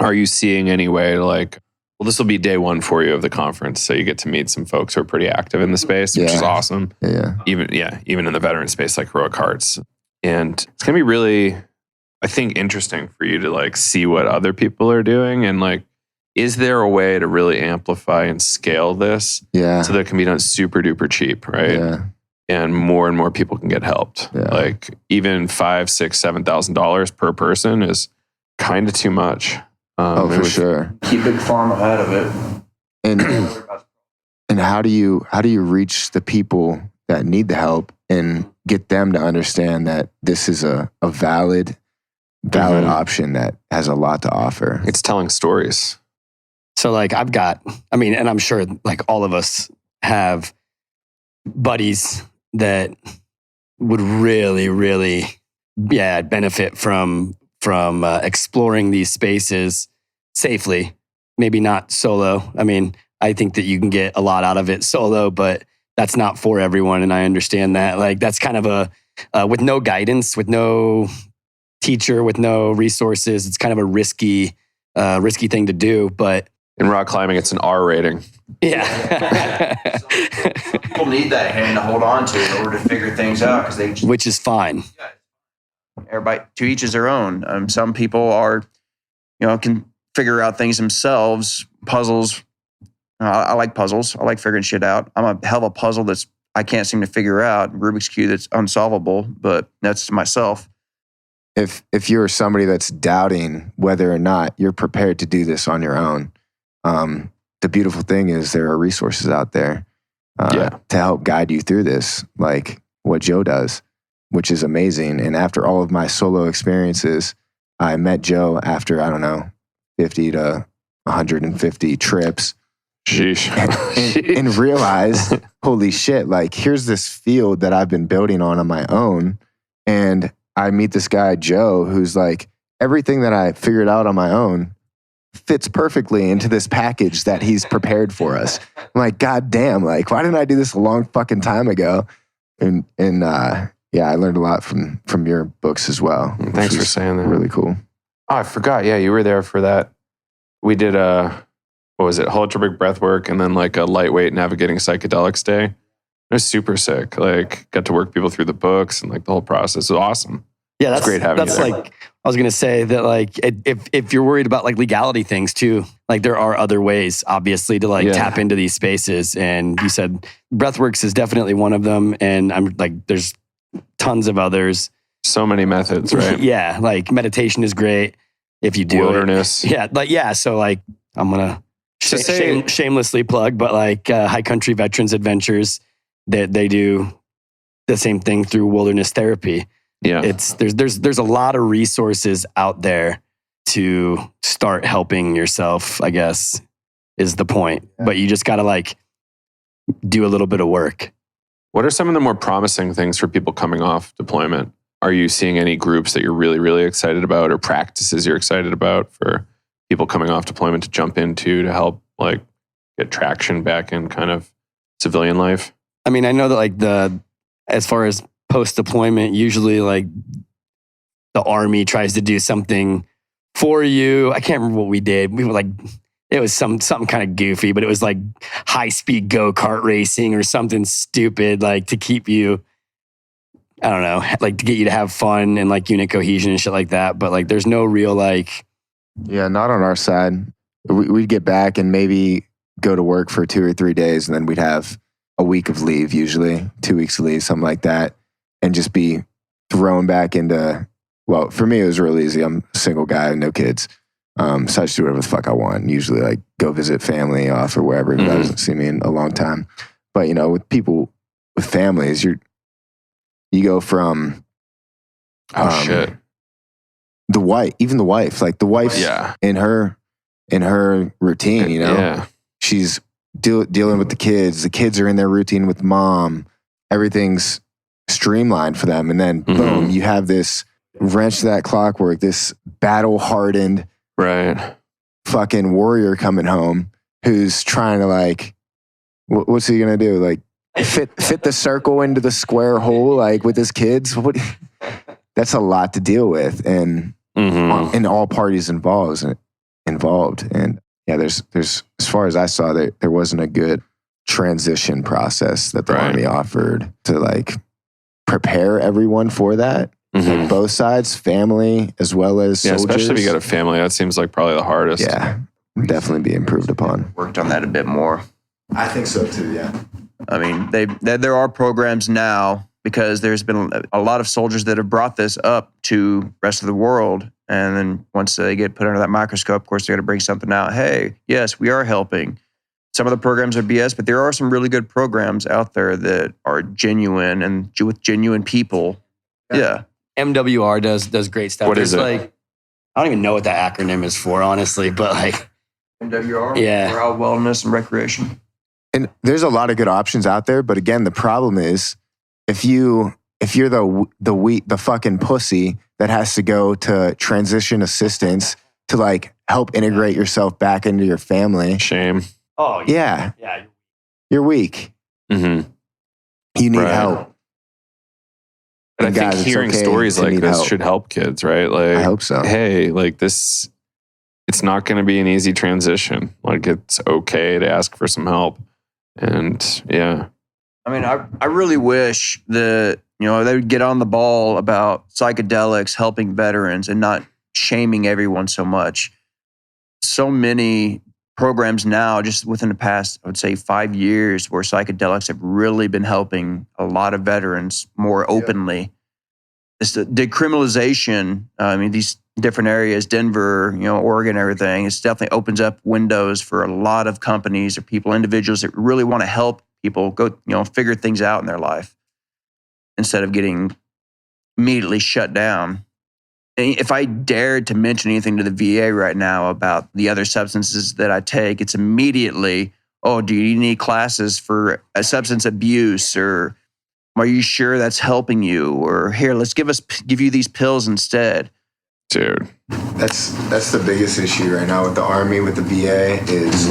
Are you seeing any way to like, well, this will be day one for you of the conference. So you get to meet some folks who are pretty active in the space, which is awesome. Yeah. Even in the veteran space like Heroic Hearts. And it's going to be really, I think, interesting for you to like see what other people are doing. And like, is there a way to really amplify and scale this? Yeah. So that it can be done super duper cheap, right? Yeah. And more people can get helped. Yeah. Like even $5,000, $6,000, $7,000 per person is kind of too much. For sure. Keep big pharma out of it. And how do you reach the people that need the help and get them to understand that this is a valid option that has a lot to offer? It's telling stories. So like and I'm sure like all of us have buddies that would really, really, benefit from exploring these spaces safely. Maybe not solo. I mean, I think that you can get a lot out of it solo, but that's not for everyone. And I understand that. Like that's kind of with no guidance, with no teacher, with no resources, it's kind of a risky thing to do. But in rock climbing, it's an R rating. Yeah. People need that hand to hold on to in order to figure things out, which is fine. Everybody, to each is their own. Some people are, can figure out things themselves. Puzzles. I like puzzles. I like figuring shit out. I'm a hell of a puzzle that's I can't seem to figure out. Rubik's Cube that's unsolvable, but that's myself. If you're somebody that's doubting whether or not you're prepared to do this on your own, the beautiful thing is there are resources out there to help guide you through this, like what Joe does, which is amazing. And after all of my solo experiences, I met Joe after, 50 to 150 trips. Sheesh. and realized, holy shit, like here's this field that I've been building on my own. And I meet this guy, Joe, who's like, everything that I figured out on my own fits perfectly into this package that he's prepared for us. I'm like, God damn, like, why didn't I do this a long fucking time ago? And I learned a lot from your books as well. Thanks for saying that. Really cool. Oh, I forgot. Yeah, you were there for that. We did holotropic breath work and then like a lightweight navigating psychedelics day. It was super sick. Like got to work people through the books and like the whole process. It was awesome. Yeah, that's great having you there. Like I was gonna say that like if you're worried about like legality things too, like there are other ways obviously to like tap into these spaces. And you said breathworks is definitely one of them, and I'm like there's tons of others. So many methods, right? Yeah, like meditation is great if you do wilderness. So like I'm gonna shamelessly plug, but like High Country Veterans Adventures, that they do the same thing through wilderness therapy. Yeah, there's a lot of resources out there to start helping yourself, I guess, is the point. But you just gotta like do a little bit of work. What are some of the more promising things for people coming off deployment? Are you seeing any groups that you're really, really excited about, or practices you're excited about for people coming off deployment to jump into to help like get traction back in kind of civilian life? I mean, I know that like as far as post-deployment, usually like the Army tries to do something for you. I can't remember what we did. We were like, it was something kind of goofy, but it was like high-speed go-kart racing or something stupid, like to keep you, I don't know, like to get you to have fun and like unit cohesion and shit like that. But like, there's no real like... Yeah, not on our side. We'd get back and maybe go to work for 2 or 3 days, and then we'd have a week of leave, usually 2 weeks of leave, something like that, and just be thrown back into, well, for me, it was real easy. I'm a single guy, no kids. So I just do whatever the fuck I want. Usually like go visit family off or wherever. That doesn't see me in a long time. But you know, with people, with families, you go from, Shit. the wife, even the wife, like the wife's in her routine, you know, she's dealing with the kids. The kids are in their routine with mom. Everything's streamlined for them. And then boom, you have this wrench to that clockwork, this battle hardened, fucking warrior coming home who's trying to like, what's he gonna do? Like fit the circle into the square hole, like with his kids. That's a lot to deal with, and all parties involved. And yeah, there's as far as I saw, there wasn't a good transition process that the Army offered to like prepare everyone for that. Like both sides, family as well as soldiers. Especially if you got a family, that seems like probably the hardest. Yeah, definitely be improved upon. Worked on that a bit more. I think so too. Yeah. I mean, there are programs now because there's been a lot of soldiers that have brought this up to the rest of the world. And then once they get put under that microscope, of course, they're going to bring something out. Hey, yes, we are helping. Some of the programs are BS, but there are some really good programs out there that are genuine and with genuine people. Yeah. MWR does great stuff. What is it? Like, I don't even know what that acronym is for, honestly, but like... MWR? Yeah. Morale, wellness, and recreation. And there's a lot of good options out there, but again, the problem is if you're the fucking pussy that has to go to transition assistance to like help integrate yourself back into your family. Shame. Oh, yeah. Yeah. You're weak. You need help. And I think hearing stories like this should help kids, right? Like, I hope so. Hey, like this, it's not going to be an easy transition. Like it's okay to ask for some help. And yeah. I mean, I really wish that, they would get on the ball about psychedelics helping veterans and not shaming everyone so much. So many programs now, just within the past, I would say 5 years, where psychedelics have really been helping a lot of veterans more openly. It's the decriminalization. I mean, these different areas, Denver, Oregon, everything, it definitely opens up windows for a lot of companies or people, individuals that really want to help people go, figure things out in their life instead of getting immediately shut down. And if I dared to mention anything to the VA right now about the other substances that I take, it's immediately, oh, do you need classes for a substance abuse? Or are you sure that's helping you? Or here, let's give you these pills instead. Dude. That's the biggest issue right now with the Army, with the VA, is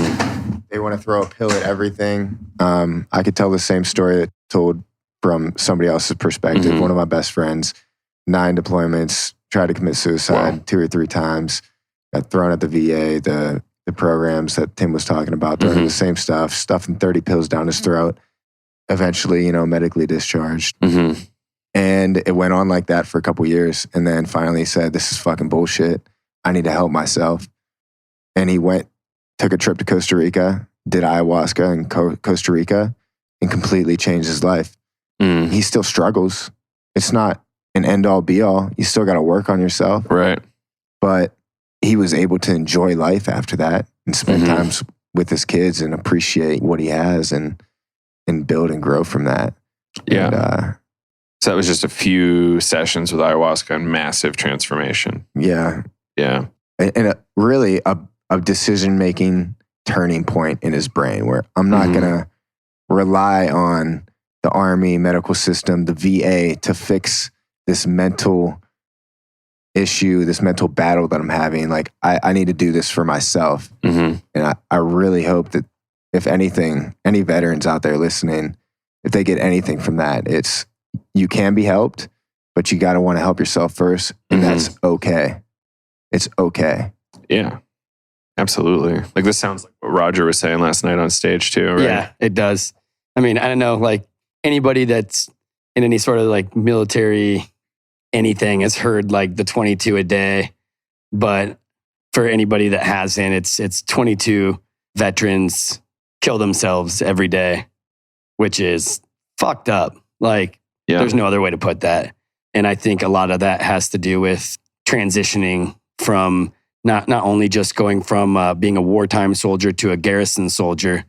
they want to throw a pill at everything. I could tell the same story that told from somebody else's perspective. One of my best friends, 9 deployments, tried to commit suicide 2 or 3 times, got thrown at the VA, the programs that Tim was talking about, doing the same stuff, stuffing 30 pills down his throat, eventually, medically discharged. And it went on like that for a couple years. And then finally said, this is fucking bullshit. I need to help myself. And he took a trip to Costa Rica, did ayahuasca in Costa Rica, and completely changed his life. He still struggles. It's not an end all be all. You still got to work on yourself. Right. But he was able to enjoy life after that and spend time with his kids and appreciate what he has and build and grow from that. Yeah. And, so that was just a few sessions with ayahuasca and massive transformation. Yeah. Yeah. And really a decision-making turning point in his brain where I'm not going to rely on the Army, medical system, the VA to fix this mental issue, this mental battle that I'm having. Like, I need to do this for myself. And I really hope that if anything, any veterans out there listening, if they get anything from that, it's you can be helped, but you got to want to help yourself first. And that's okay. It's okay. Yeah, absolutely. Like this sounds like what Roger was saying last night on stage too, right? Yeah, it does. I mean, I don't know, like anybody that's in any sort of like military anything has heard like the 22 a day, but for anybody that hasn't, it's 22 veterans kill themselves every day, which is fucked up. Like there's no other way to put that. And I think a lot of that has to do with transitioning from not only just going from being a wartime soldier to a garrison soldier,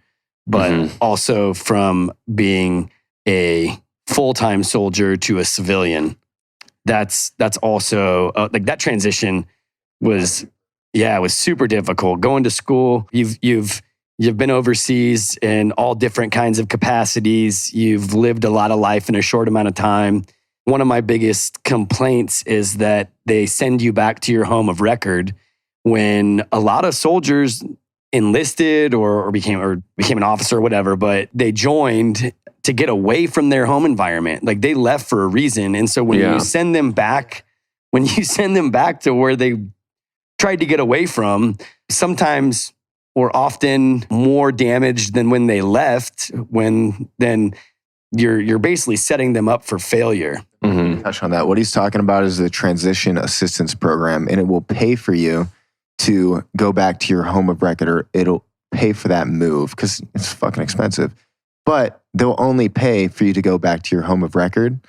but also from being a full-time soldier to a civilian. That's also like that transition was super difficult. Going to school, you've been overseas in all different kinds of capacities. You've lived a lot of life in a short amount of time. One of my biggest complaints is that they send you back to your home of record when a lot of soldiers enlisted or became an officer or whatever, but they joined to get away from their home environment. Like they left for a reason. And so when you send them back to where they tried to get away from, sometimes or often more damaged than when they left, then you're basically setting them up for failure. Touch on that. What he's talking about is the transition assistance program, and it will pay for you to go back to your home of record, or it'll pay for that move because it's fucking expensive. But they'll only pay for you to go back to your home of record.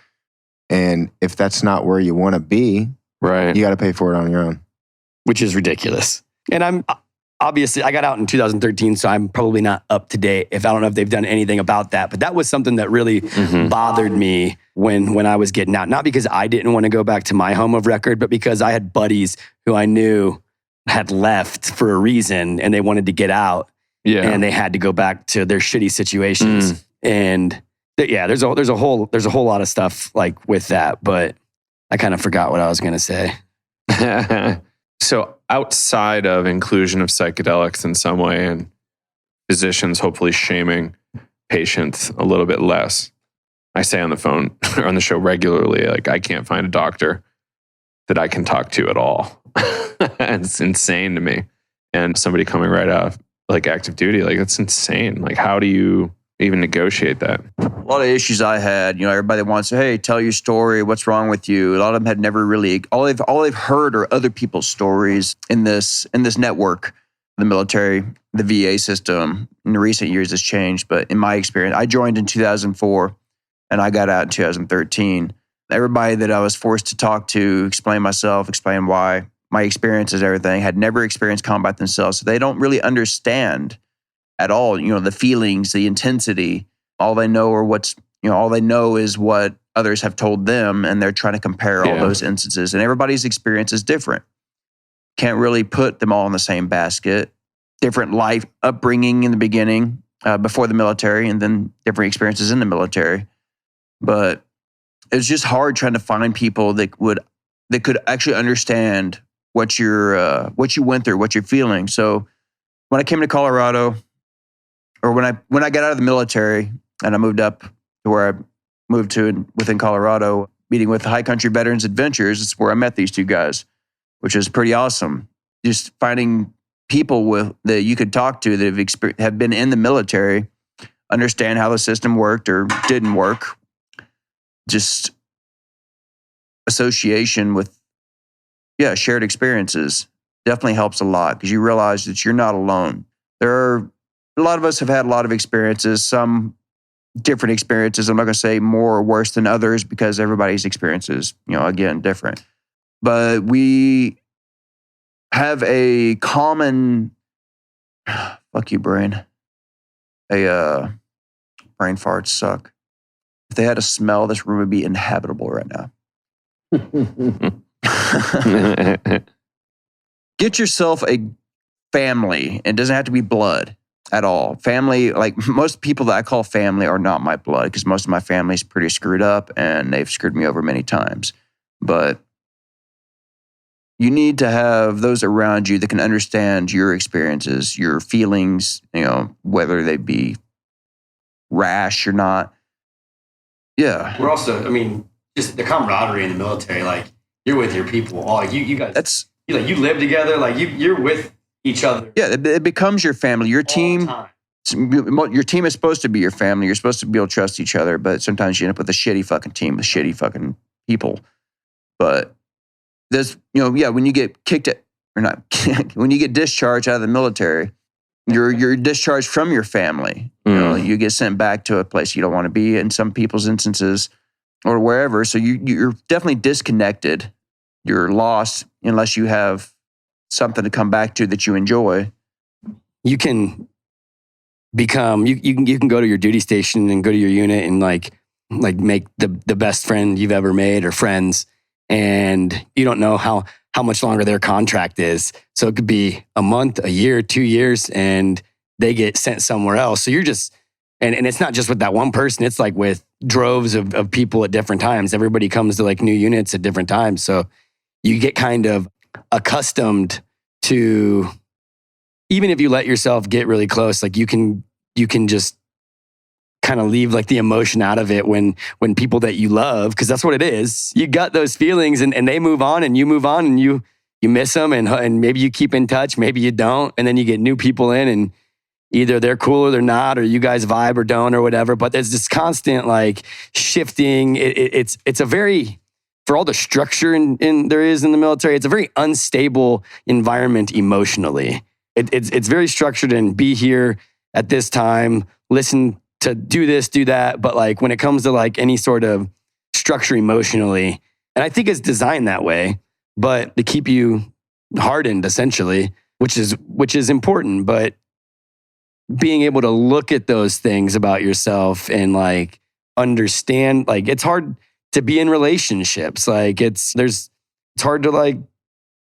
And if that's not where you want to be, right, you got to pay for it on your own. Which is ridiculous. And I'm obviously, I got out in 2013, so I'm probably not up to date. I don't know if they've done anything about that, but that was something that really bothered me when I was getting out. Not because I didn't want to go back to my home of record, but because I had buddies who I knew had left for a reason and they wanted to get out. Yeah. And they had to go back to their shitty situations. And there's a whole lot of stuff like with that, but I kind of forgot what I was going to say. So outside of inclusion of psychedelics in some way and physicians hopefully shaming patients a little bit less, I say on the phone or on the show regularly, like I can't find a doctor that I can talk to at all. It's insane to me. And somebody coming right out of like active duty, like that's insane. Like how do you even negotiate that? A lot of issues I had, everybody wants to, hey, tell your story. What's wrong with you? A lot of them had never really, all they've heard are other people's stories in this network, the military, the VA system. In recent years has changed, but in my experience, I joined in 2004 and I got out in 2013. Everybody that I was forced to talk to, explain myself, explain why, my experiences, everything, had never experienced combat themselves. So they don't really understand at all, the feelings, the intensity. All they know is what others have told them, and they're trying to compare all those instances. And everybody's experience is different. Can't really put them all in the same basket. Different life upbringing in the beginning, before the military, and then different experiences in the military. But it was just hard trying to find people that could actually understand what you went through, what you're feeling. So when I came to Colorado, or when I got out of the military and I moved up to where I moved to within Colorado, meeting with High Country Veterans Adventures, it's where I met these two guys, which is pretty awesome. Just finding people that you could talk to that have been in the military, understand how the system worked or didn't work. Just association with, shared experiences definitely helps a lot because you realize that you're not alone. A lot of us have had a lot of experiences, some different experiences. I'm not going to say more or worse than others because everybody's experiences, again, different. But we have a common, fuck you, brain. Brain farts suck. If they had a smell, this room would be inhabitable right now. Get yourself a family. It doesn't have to be blood at all. Family, like most people that I call family are not my blood because most of my family's pretty screwed up and they've screwed me over many times. But you need to have those around you that can understand your experiences, your feelings, whether they be rash or not. Yeah. We're also, I mean, just the camaraderie in the military, like you're with your people. All you guys, you live together, like you're with each other. Yeah, it becomes your family. Your team, your team is supposed to be your family. You're supposed to be able to trust each other, but sometimes you end up with a shitty fucking team with shitty fucking people. But there's, when you get when you get discharged out of the military, you're discharged from your family. You get sent back to a place you don't want to be in some people's instances or wherever. So you're definitely disconnected. You're lost unless you have something to come back to that you enjoy. You can become, you can go to your duty station and go to your unit and like make the best friend you've ever made or friends. And you don't know how much longer their contract is. So it could be a month, a year, 2 years, and they get sent somewhere else. So you're just, and it's not just with that one person. It's like with droves of people at different times. Everybody comes to like new units at different times. So you get kind of accustomed to, even if you let yourself get really close, like you can just kind of leave like the emotion out of it when people that you love, because that's what it is. You got those feelings and they move on and you move on and you miss them and maybe you keep in touch, maybe you don't. And then you get new people in and either they're cool or they're not, or you guys vibe or don't or whatever. But there's this constant like shifting. It's a very, for all the structure in there is in the military, it's a very unstable environment emotionally. It's very structured and be here at this time, listen to do this, do that. But like when it comes to like any sort of structure emotionally, and I think it's designed that way, but to keep you hardened essentially, which is important. But being able to look at those things about yourself and like understand, like it's hard to be in relationships. Like it's hard to like,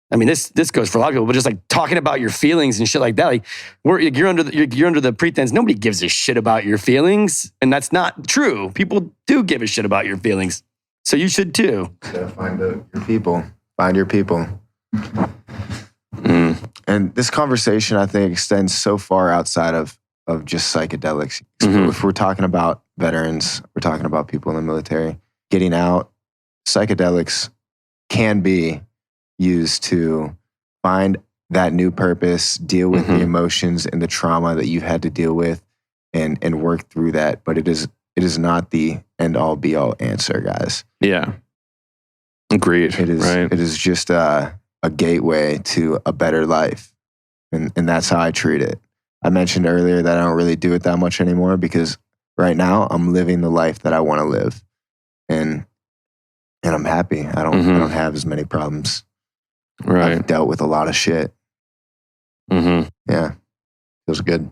I mean, this goes for a lot of people, but just like talking about your feelings and shit like that. Like you're under the pretense nobody gives a shit about your feelings, and that's not true. People do give a shit about your feelings, so you should too. So find your people. Find your people. And this conversation, I think, extends so far outside of just psychedelics. If we're talking about veterans, we're talking about people in the military getting out. Psychedelics can be used to find that new purpose, deal with the emotions and the trauma that you've had to deal with and work through that. But it is not the end all be all answer, guys. Yeah. Agreed. It is right. It is just a gateway to a better life. And that's how I treat it. I mentioned earlier that I don't really do it that much anymore because right now I'm living the life that I want to live. And I'm happy. I don't have as many problems. Right. I've dealt with a lot of shit. Yeah. Feels good.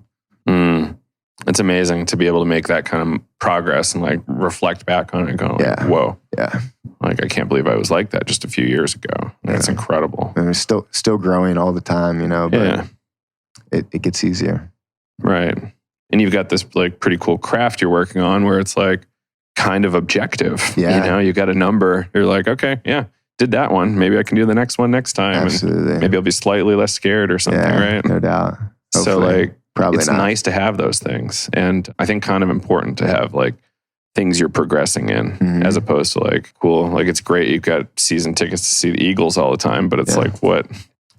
It's amazing to be able to make that kind of progress and like reflect back on it and go, like, whoa. Yeah. Like, I can't believe I was like that just a few years ago. That's incredible. And it's still growing all the time, but it gets easier. Right. And you've got this like pretty cool craft you're working on where it's like kind of objective. Yeah. You got a number. You're like, okay, yeah, did that one. Maybe I can do the next one next time. Absolutely. And maybe I'll be slightly less scared or something, right? No doubt. Hopefully. So like, probably it's nice to have those things. And I think kind of important to have like things you're progressing in as opposed to like, cool, like it's great. You've got season tickets to see the Eagles all the time, but it's like,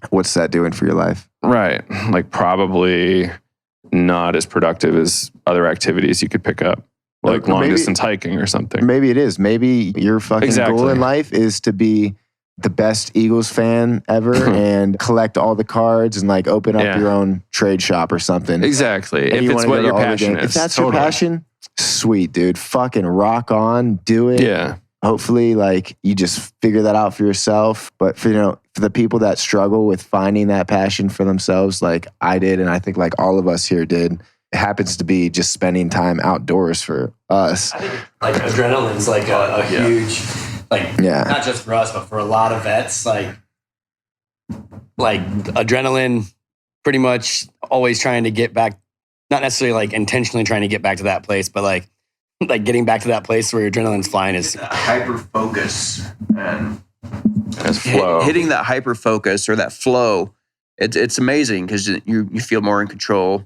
what's that doing for your life? Right. Like probably not as productive as other activities you could pick up. Like long distance hiking or something. Maybe it is. Maybe your fucking goal in life is to be the best Eagles fan ever and collect all the cards and like open up your own trade shop or something. Exactly. And if it's what your passion is. If that's your passion, sweet, dude. Fucking rock on. Do it. Yeah. Hopefully, like you just figure that out for yourself. But for the people that struggle with finding that passion for themselves, like I did, and I think like all of us here did, it happens to be just spending time outdoors for us. I think like adrenaline's like a huge, not just for us, but for a lot of vets, like adrenaline pretty much always trying to get back, not necessarily like intentionally trying to get back to that place, but like getting back to that place where your adrenaline's flying is hyper focus and flow. Hitting that hyper focus or that flow. It's amazing because you feel more in control.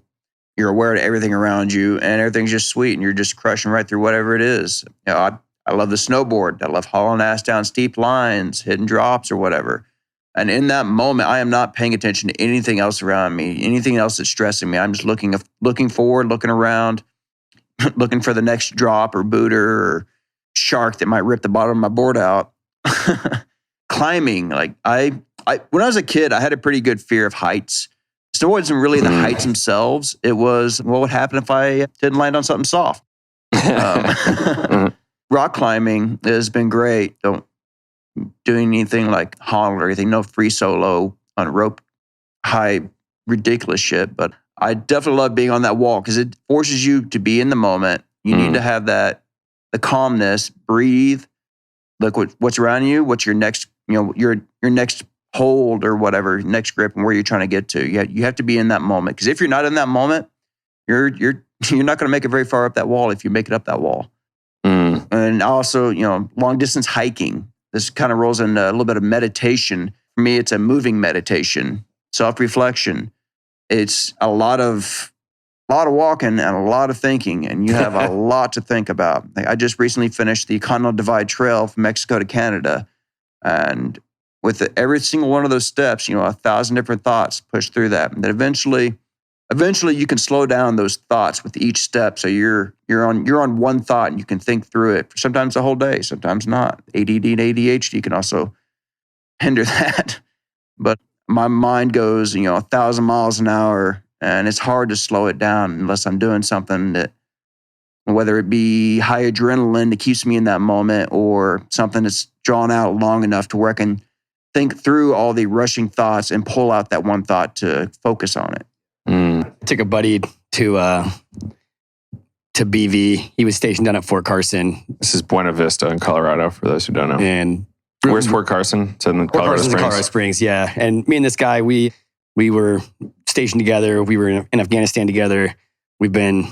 you're aware of everything around you, and everything's just sweet, and you're just crushing right through whatever it is. You know, I love the snowboard. I love hauling ass down steep lines, hitting drops or whatever. And in that moment, I am not paying attention to anything else around me, anything else that's stressing me. I'm just looking forward, looking around, looking for the next drop or booter or shark that might rip the bottom of my board out. Climbing, like when I was a kid, I had a pretty good fear of heights. So it wasn't really the heights themselves. It was what would happen if I didn't land on something soft. Rock climbing has been great. Don't do anything like haul or anything. No free solo on rope, high, ridiculous shit. But I definitely love being on that wall because it forces you to be in the moment. You need to have the calmness, breathe, look what's around you, what's your next, your next hold or whatever, next grip, and where you're trying to get to. You have to be in that moment because if you're not in that moment, you're not going to make it very far up that wall if you make it up that wall. And also, long distance hiking. This kind of rolls in a little bit of meditation. For me, it's a moving meditation, self-reflection. It's a lot of walking and a lot of thinking, and you have a lot to think about. I just recently finished the Continental Divide Trail from Mexico to Canada, and with every single one of those steps, 1,000 different thoughts push through that, and then eventually you can slow down those thoughts with each step. So you're on one thought and you can think through it for sometimes the whole day, sometimes not. ADD and ADHD can also hinder that. But my mind goes, 1,000 miles an hour, and it's hard to slow it down unless I'm doing something that, whether it be high adrenaline that keeps me in that moment or something that's drawn out long enough to where I can think through all the rushing thoughts and pull out that one thought to focus on it. I took a buddy to BV. He was stationed down at Fort Carson. This is Buena Vista in Colorado, for those who don't know. And where's Fort Carson? It's in Colorado Springs, yeah. And me and this guy, we were stationed together. We were in Afghanistan together. We've been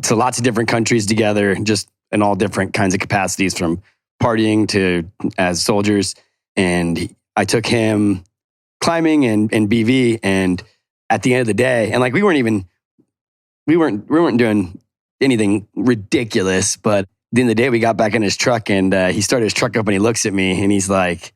to lots of different countries together, just in all different kinds of capacities, from partying to as soldiers. And I took him climbing and BV, and at the end of the day, and like we weren't doing anything ridiculous, but at the end of the day, we got back in his truck, and he started his truck up, and he looks at me, and he's like,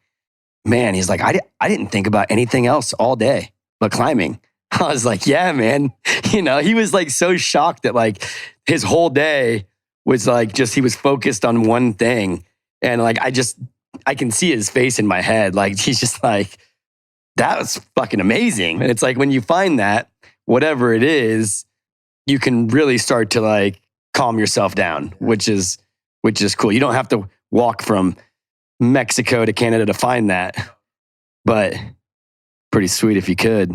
"Man," he's like, I didn't think about anything else all day but climbing." I was like, "Yeah, man." He was like so shocked that like his whole day was like just he was focused on one thing, and like I can see his face in my head, like he's just like, that was fucking amazing. And it's like when you find that, whatever it is, you can really start to like calm yourself down, which is cool. You don't have to walk from Mexico to Canada to find that, but pretty sweet if you could.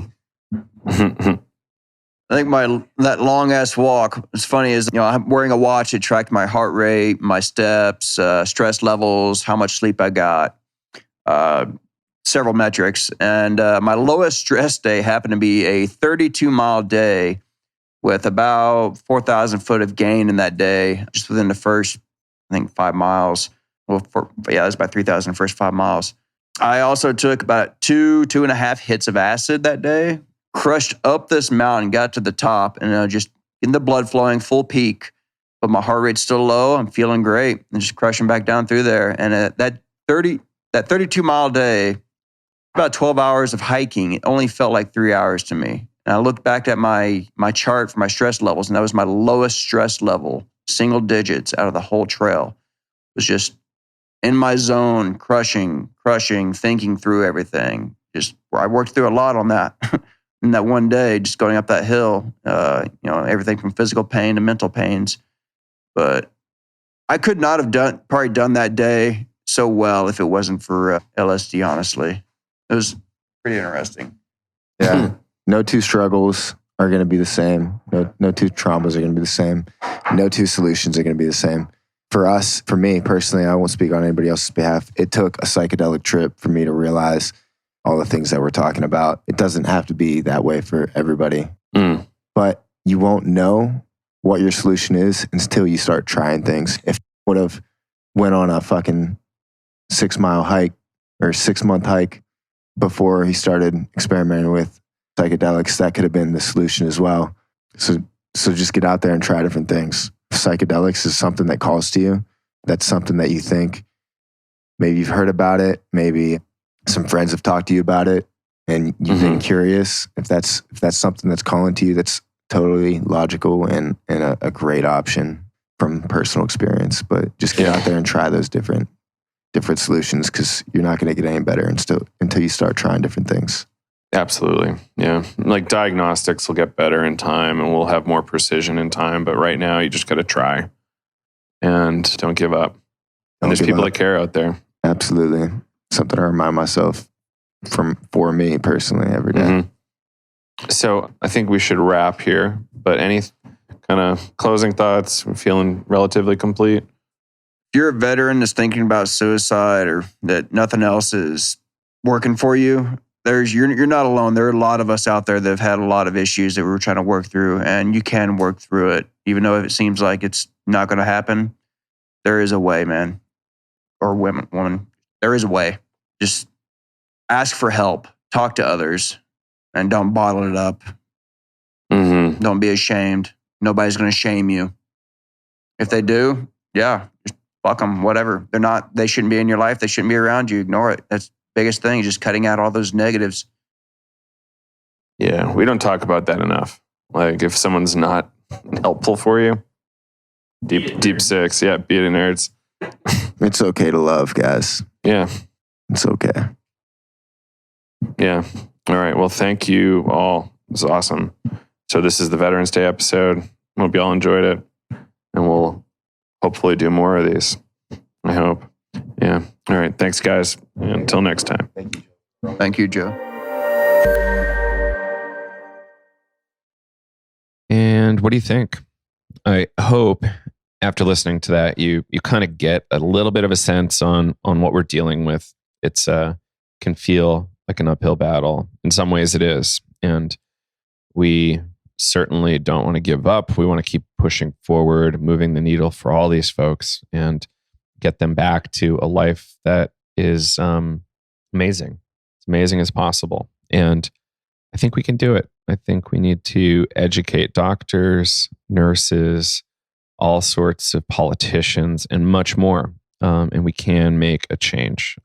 I think that long ass walk, what's funny is, I'm wearing a watch that tracked my heart rate, my steps, stress levels, how much sleep I got, several metrics. And my lowest stress day happened to be a 32-mile day with about 4,000 foot of gain in that day, just within the first, I think, 5 miles. Well, it was about 3,000 first 5 miles. I also took about 2.5 hits of acid that day, crushed up this mountain, got to the top, and just in the blood flowing, full peak, but my heart rate's still low. I'm feeling great, and just crushing back down through there. And that 32-mile day, about 12 hours of hiking, it only felt like 3 hours to me. And I looked back at my chart for my stress levels, and that was my lowest stress level, single digits out of the whole trail. It was just in my zone, crushing, thinking through everything. Just I worked through a lot on that. In that one day, just going up that hill, everything from physical pain to mental pains. But I could not have done that day so well if it wasn't for LSD, honestly. It was pretty interesting. Yeah. No two struggles are going to be the same. No two traumas are going to be the same. No two solutions are going to be the same. For me personally, I won't speak on anybody else's behalf. It took a psychedelic trip for me to realize all the things that we're talking about. It doesn't have to be that way for everybody. But you won't know what your solution is until you start trying things. If I would have went on a fucking 6-mile hike or 6-month hike before he started experimenting with psychedelics, that could have been the solution as well. So just get out there and try different things. If psychedelics is something that calls to you, that's something that you think maybe you've heard about it, maybe some friends have talked to you about it, and you've been curious. If that's something that's calling to you, that's totally logical and a great option from personal experience. But just get out there and try those different solutions, because you're not going to get any better until you start trying different things. Absolutely. Yeah. Like diagnostics will get better in time and we'll have more precision in time. But right now you just got to try and don't give up. And there's people that care out there. Absolutely. Something I remind myself for me personally every day. So I think we should wrap here, but any kind of closing thoughts? We're feeling relatively complete. If you're a veteran that's thinking about suicide or that nothing else is working for you, you're not alone. There are a lot of us out there that have had a lot of issues that we're trying to work through, and you can work through it. Even though it seems like it's not going to happen, there is a way, man. Or woman, there is a way. Just ask for help, talk to others, and don't bottle it up. Don't be ashamed. Nobody's going to shame you. If they do, just fuck them, whatever. They shouldn't be in your life. They shouldn't be around you. Ignore it. That's biggest thing, just cutting out all those negatives. Yeah, we don't talk about that enough. Like if someone's not helpful for you, deep six, beat it, nerds. It's okay to love, guys. Yeah. It's okay. Yeah. All right. Well, thank you all. It was awesome. So this is the Veterans Day episode. Hope you all enjoyed it. And we'll hopefully do more of these. I hope. Yeah. All right. Thanks, guys. Until next time. Thank you, Joe. And what do you think? I hope after listening to that, you kind of get a little bit of a sense on what we're dealing with. It's can feel like an uphill battle. In some ways it is. And we certainly don't want to give up. We want to keep pushing forward, moving the needle for all these folks and get them back to a life that is amazing. As amazing as possible. And I think we can do it. I think we need to educate doctors, nurses, all sorts of politicians, and much more. And we can make a change.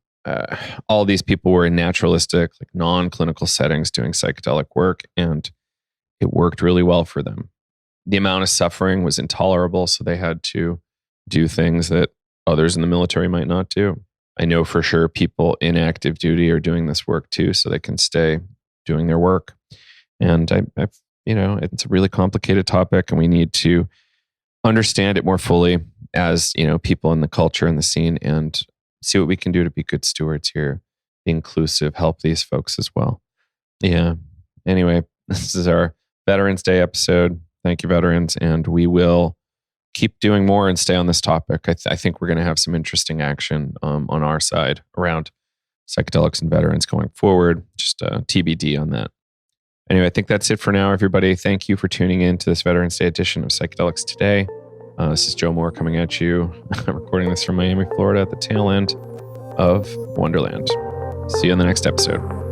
All these people were in naturalistic, like non-clinical settings doing psychedelic work, and it worked really well for them. The amount of suffering was intolerable, so they had to do things that others in the military might not do. I know for sure people in active duty are doing this work too, so they can stay doing their work. And it's a really complicated topic, and we need to understand it more fully as, people in the culture and the scene, and see what we can do to be good stewards here, be inclusive, help these folks as well. Yeah. Anyway, this is our Veterans Day episode. Thank you, veterans. And we will keep doing more and stay on this topic. I think we're going to have some interesting action on our side around psychedelics and veterans going forward. Just TBD on that. Anyway, I think that's it for now, everybody. Thank you for tuning in to this Veterans Day edition of Psychedelics Today. This is Joe Moore coming at you. I'm recording this from Miami, Florida at the tail end of Wonderland. See you in the next episode.